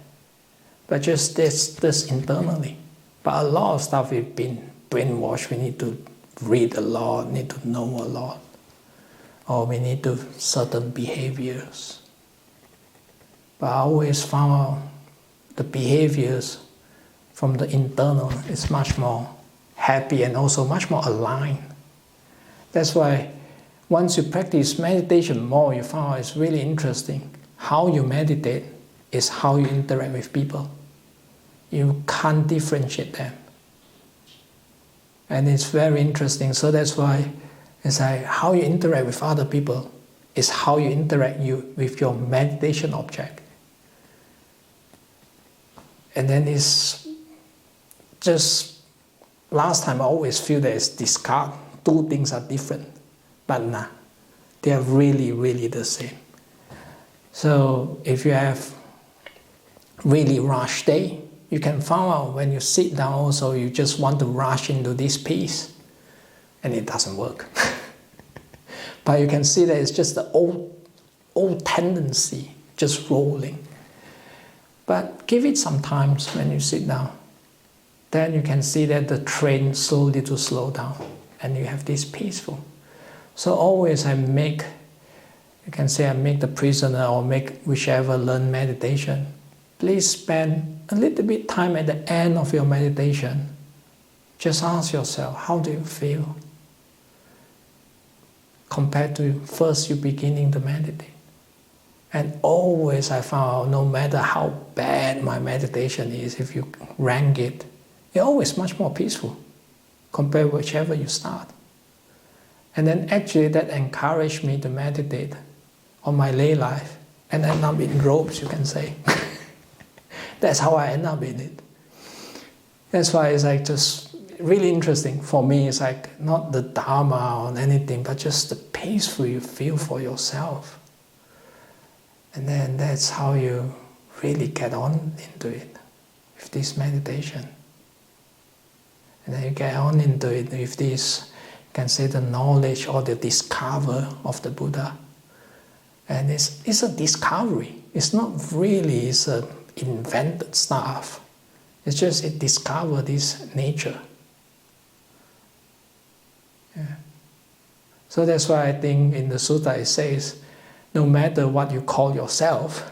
But just this internally. But a lot of stuff we've been brainwashed. We need to read a lot, need to know a lot. Or we need to certain behaviors. But I always found out the behaviors from the internal is much more happy and also much more aligned. That's why once you practice meditation more, you find out it's really interesting. How you meditate is how you interact with people. You can't differentiate them. And it's very interesting. So that's why it's like how you interact with other people is how you interact with your meditation object. And then it's just, last time I always feel that it's discard. Two things are different. But nah, they are really, really the same. So if you have really rush day, you can find out when you sit down also you just want to rush into this peace. And it doesn't work. But you can see that it's just the old tendency, just rolling. But give it some time when you sit down. Then you can see that the train slowly to slow down. And you have this peaceful. So always you can say I make the prisoner or make whichever learn meditation. Please spend a little bit time at the end of your meditation. Just ask yourself, how do you feel? Compared to first you beginning to meditate. And always I found out, no matter how bad my meditation is, if you rank it, it's always much more peaceful compared to whichever you start. And then actually that encouraged me to meditate on my lay life and end up in robes, you can say. That's how I end up in it. That's why it's like just really interesting. For me, it's like not the Dhamma or anything, but just the peaceful you feel for yourself. And then that's how you really get on into it with this meditation. And then you get on into it with this, you can say the knowledge or the discover of the Buddha. And it's a discovery. It's not really a invented stuff. It's just it discovered this nature. Yeah. So that's why I think in the sutta it says, no matter what you call yourself,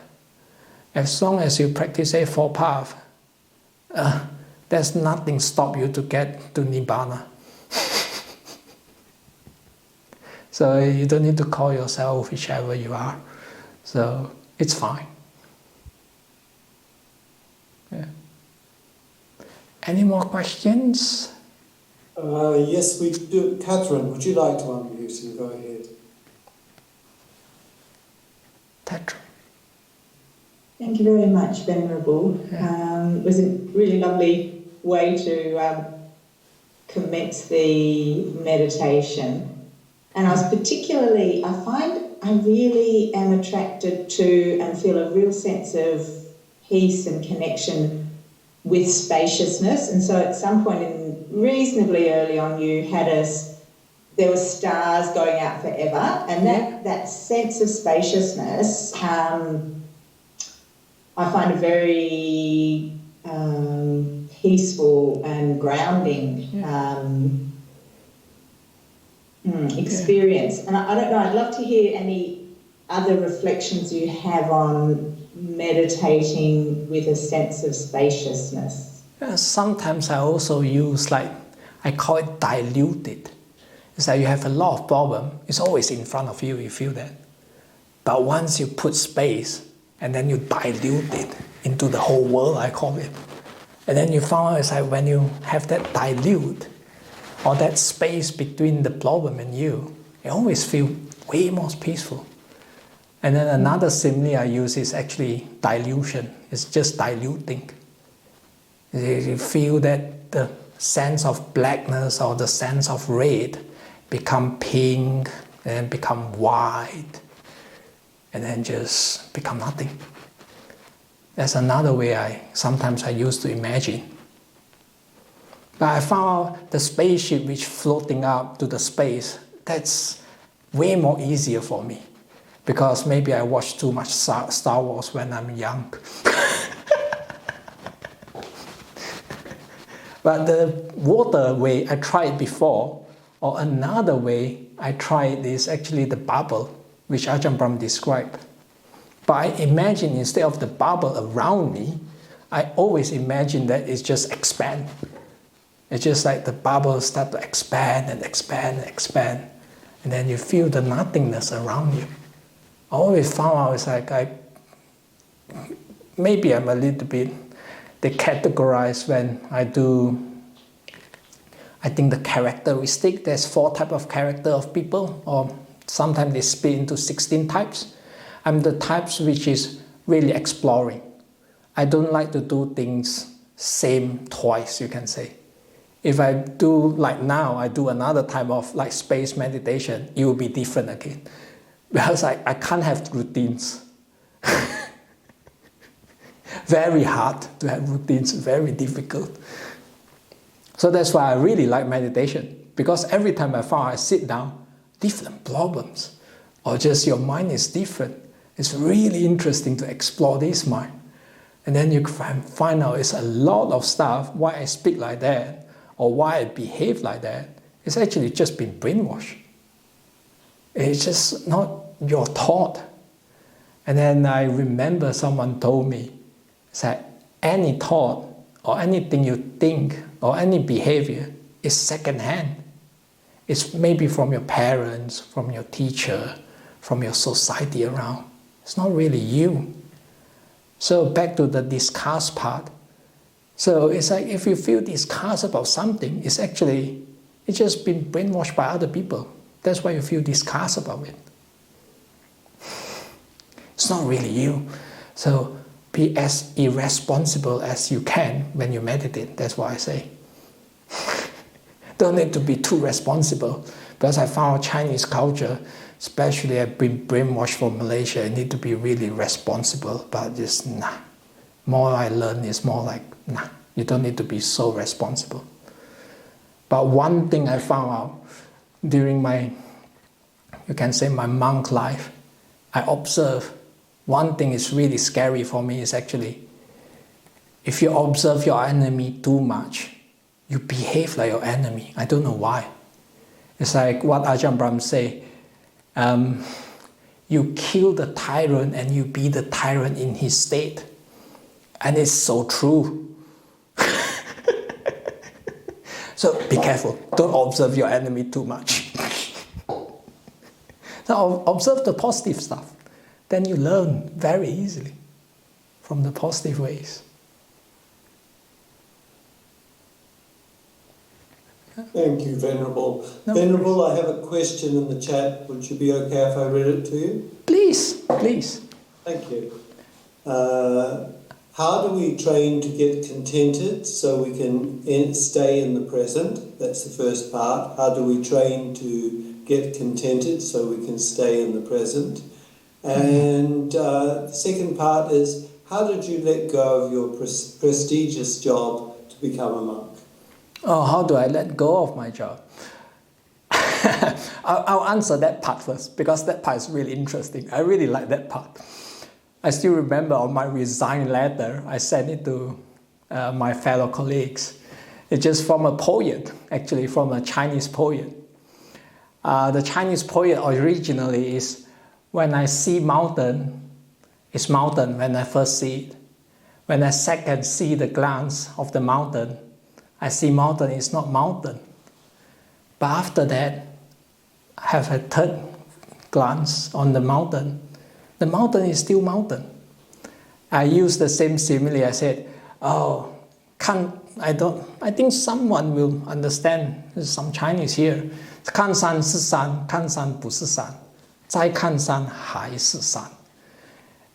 as long as you practice Eightfold Path, there's nothing stop you to get to Nibbana. So you don't need to call yourself whichever you are. So it's fine. Yeah. Any more questions? Yes, we do. Catherine, would you like to unmute and go ahead? Catherine. Thank you very much, Venerable. Yeah. It was a really lovely way to commence the meditation. And I find I really am attracted to and feel a real sense of peace and connection with spaciousness. And so at some point reasonably early on, there were stars going out forever. And that sense of spaciousness, I find a very peaceful and grounding experience. And I don't know, I'd love to hear any other reflections you have on meditating with a sense of spaciousness. Sometimes I also use I call it diluted. It's like you have a lot of problem. It's always in front of you, you feel that. But once you put space and then you dilute it into the whole world, I call it. And then you find out it's like when you have that dilute or that space between the problem and you always feel way more peaceful. And then another simile I use is actually dilution. It's just diluting. You feel that the sense of blackness or the sense of red become pink and then become white and then just become nothing. That's another way sometimes I use to imagine. But I found the spaceship which floating up to the space, that's way more easier for me. Because maybe I watched too much Star Wars when I'm young. But the water way, I tried before, or another way I tried is actually the bubble, which Ajahn Brahm described. But I imagine instead of the bubble around me, I always imagine that it's just expand. It's just like the bubbles start to expand and expand and expand. and then you feel the nothingness around you. I always found out it's like maybe I'm a little bit, they categorize when I do, I think the characteristic, there's 4 types of character of people, or sometimes they split into 16 types. I'm the types which is really exploring. I don't like to do things same twice, you can say. If I do like now, I do another type of like space meditation, it will be different again. Because I can't have routines. Very hard to have routines, very difficult. So that's why I really like meditation, because every time I sit down, different problems, or just your mind is different. It's really interesting to explore this mind. And then you find out it's a lot of stuff, why I speak like that, or why I behave like that. It's actually just been brainwashed. It's just not your thought. And then I remember someone told me that any thought or anything you think or any behavior is second-hand. It's maybe from your parents, from your teacher, from your society around. It's not really you. So back to the disgust part. So it's like if you feel disgust about something, it's just been brainwashed by other people. That's why you feel disgust about it. It's not really you. So be as irresponsible as you can when you meditate. That's what I say. Don't need to be too responsible, because I found Chinese culture, especially I've been brainwashed from Malaysia, I need to be really responsible, but just nah. More I learn is more like, nah, you don't need to be so responsible. But one thing I found out during my, you can say my monk life, I observe one thing is really scary for me is actually, if you observe your enemy too much, you behave like your enemy. I don't know why. It's like what Ajahn Brahm say, you kill the tyrant and you be the tyrant in his state. And it's so true. So be careful. Don't observe your enemy too much. So observe the positive stuff. Then you learn very easily from the positive ways. Thank you, Venerable. No Venerable, I have a question in the chat. Would you be okay if I read it to you? Please, please. Thank you. How do we train to get contented so we can stay in the present? That's the first part. How do we train to get contented so we can stay in the present? And the second part is, how did you let go of your prestigious job to become a monk? Oh, how do I let go of my job? I'll answer that part first, because that part is really interesting. I really like that part. I still remember on my resign letter, I sent it to my fellow colleagues. It's just from a poet, actually from a Chinese poet. The Chinese poet originally is, when I see mountain, it's mountain when I first see it. When I second see the glance of the mountain, I see mountain is not mountain. But after that, I have a third glance on the mountain is still mountain. I use the same simile. I said, oh, I think someone will understand. There's some Chinese here. 看山是山，看山不是山，再看山还是山.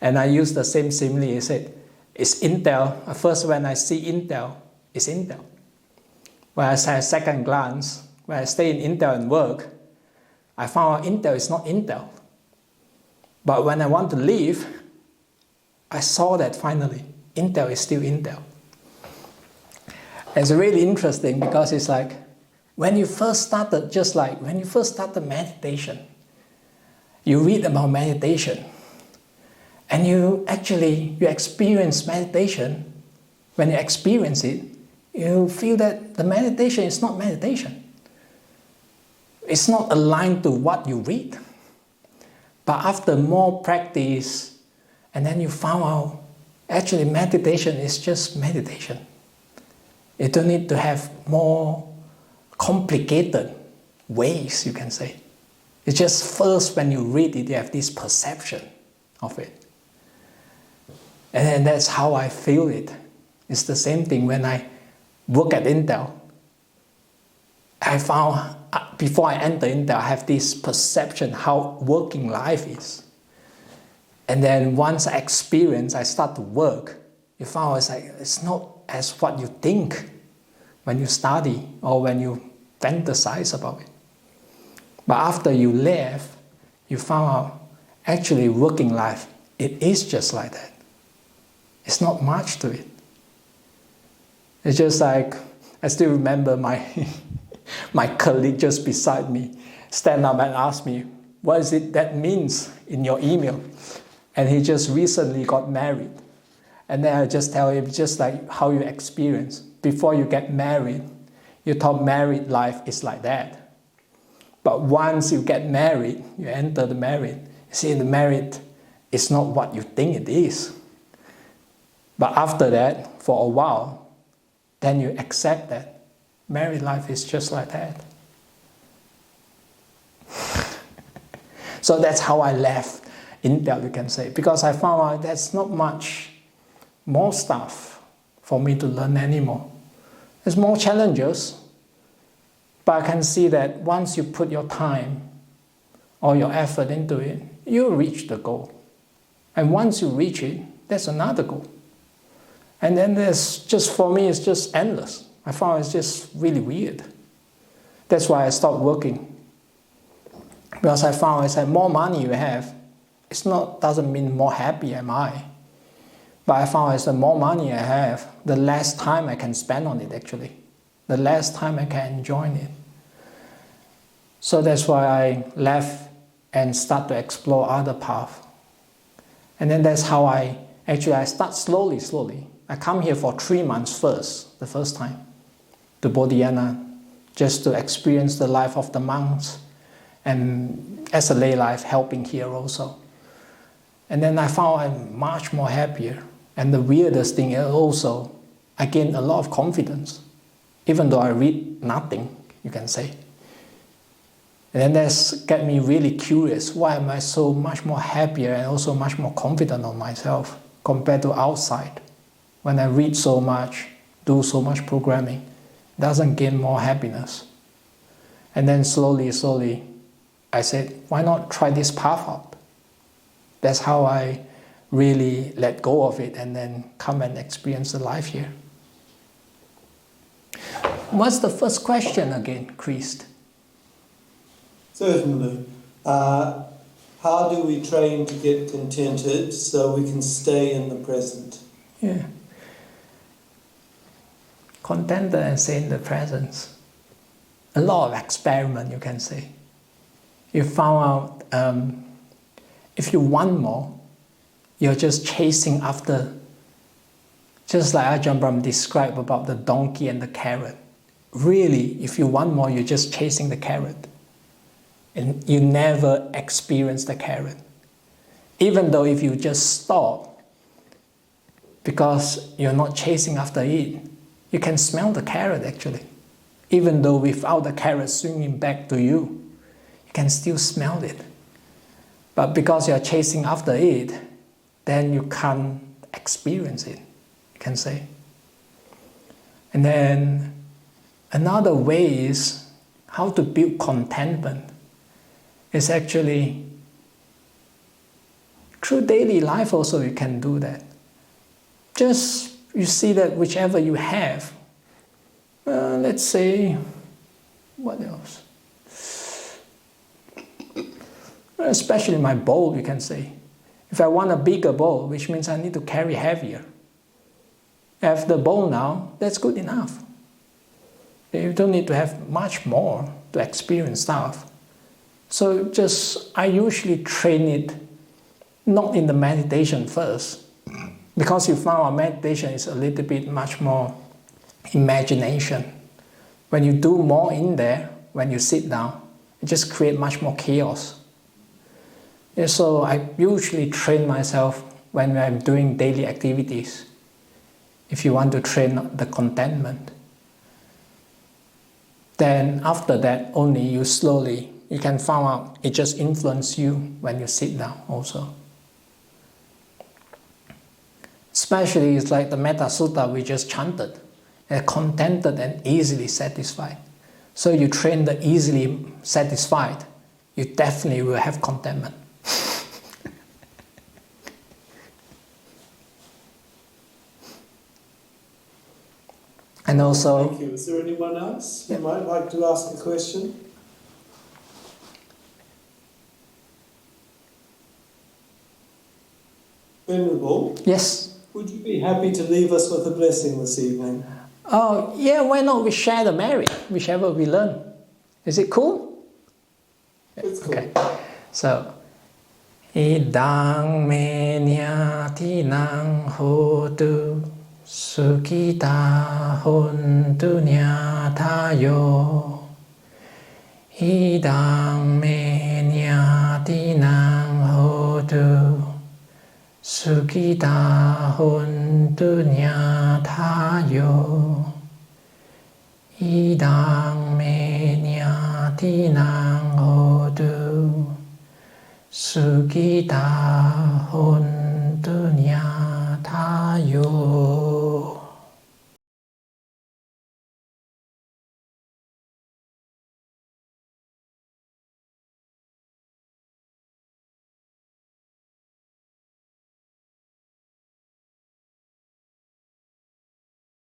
And I use the same simile. I said, it's Intel. First, when I see Intel, it's Intel. When I say second glance, when I stay in Intel and work, I found out Intel is not Intel. But when I want to leave, I saw that finally, Intel is still Intel. It's really interesting because it's like, when you first started, just like when you first started meditation, you read about meditation, and you experience meditation. When you experience it, you feel that the meditation is not meditation. It's not aligned to what you read. But after more practice, and then you found out, actually meditation is just meditation. You don't need to have more complicated ways, you can say. It's just first when you read it, you have this perception of it. And then that's how I feel it. It's the same thing when I work at Intel. I found, before I enter Intel, I have this perception how working life is. And then once I experience, I start to work, you found it's not as what you think when you study or when you fantasize about it. But after you left, you found out actually working life, it is just like that. It's not much to it. It's just like, I still remember my my colleague just beside me stand up and ask me, what is it that means in your email? And he just recently got married. And then I just tell him, just like how you experience. Before you get married, you thought married life is like that. But once you get married, you enter the married, you see the married is not what you think it is. But after that, for a while, then you accept that married life is just like that. So that's how I left Intel, you can say, because I found out there's not much more stuff for me to learn anymore. There's more challenges, but I can see that once you put your time or your effort into it, you'll reach the goal. And once you reach it, there's another goal. And then there's just, for me, it's just endless. I found it's just really weird. That's why I stopped working. Because I found it's like more money you have, doesn't mean more happy am I. But I found it's the more money I have, the less time I can spend on it actually. The less time I can enjoy it. So that's why I left and start to explore other paths. And then that's how I start slowly. I come here for 3 months first, the first time, to Bodhinyana, just to experience the life of the monks, and as a lay life, helping here also. And then I found I'm much more happier. And the weirdest thing is also, I gained a lot of confidence, even though I read nothing, you can say. And then that's get me really curious, why am I so much more happier and also much more confident on myself compared to outside? When I read so much, do so much programming, it doesn't gain more happiness. And then slowly, I said, why not try this path out? That's how I really let go of it and then come and experience the life here. What's the first question again, Christ? Certainly. How do we train to get contented so we can stay in the present? Yeah. Contented and stay in the presence. A lot of experiment, you can say. You found out if you want more, you're just chasing after, just like Ajahn Brahm described about the donkey and the carrot. Really, if you want more, you're just chasing the carrot. And you never experience the carrot. Even though if you just stop, because you're not chasing after it, you can smell the carrot actually. Even though without the carrot swinging back to you, you can still smell it. But because you're chasing after it, then you can't experience it, you can say. And then another way is how to build contentment. It's actually through daily life also you can do that. Just you see that whichever you have, let's say, what else? Especially my bowl, you can say. If I want a bigger bowl, which means I need to carry heavier. I have the bowl now, that's good enough. You don't need to have much more to experience stuff. So I usually train it not in the meditation first, because you found our meditation is a little bit much more imagination. When you do more in there, when you sit down, it just creates much more chaos. And so I usually train myself when I'm doing daily activities. If you want to train the contentment, then after that only you you can find out it just influences you when you sit down also. Especially it's like the Metta Sutta we just chanted, contented and easily satisfied. So you train the easily satisfied, you definitely will have contentment. And also, Thank you. Is there anyone else who might like to ask a question? Venerable, yes. would you be happy to leave us with a blessing this evening? Oh, yeah, why not we share the merit, whichever we learn. Is it cool? It's cool. Okay. So, idang me nyati nang hotu sukita hontu nyatayo. Idang me nyati nang hotu sukita hontu nyatayo. Idang me nyati nang hotu sukita hontu nyatayo.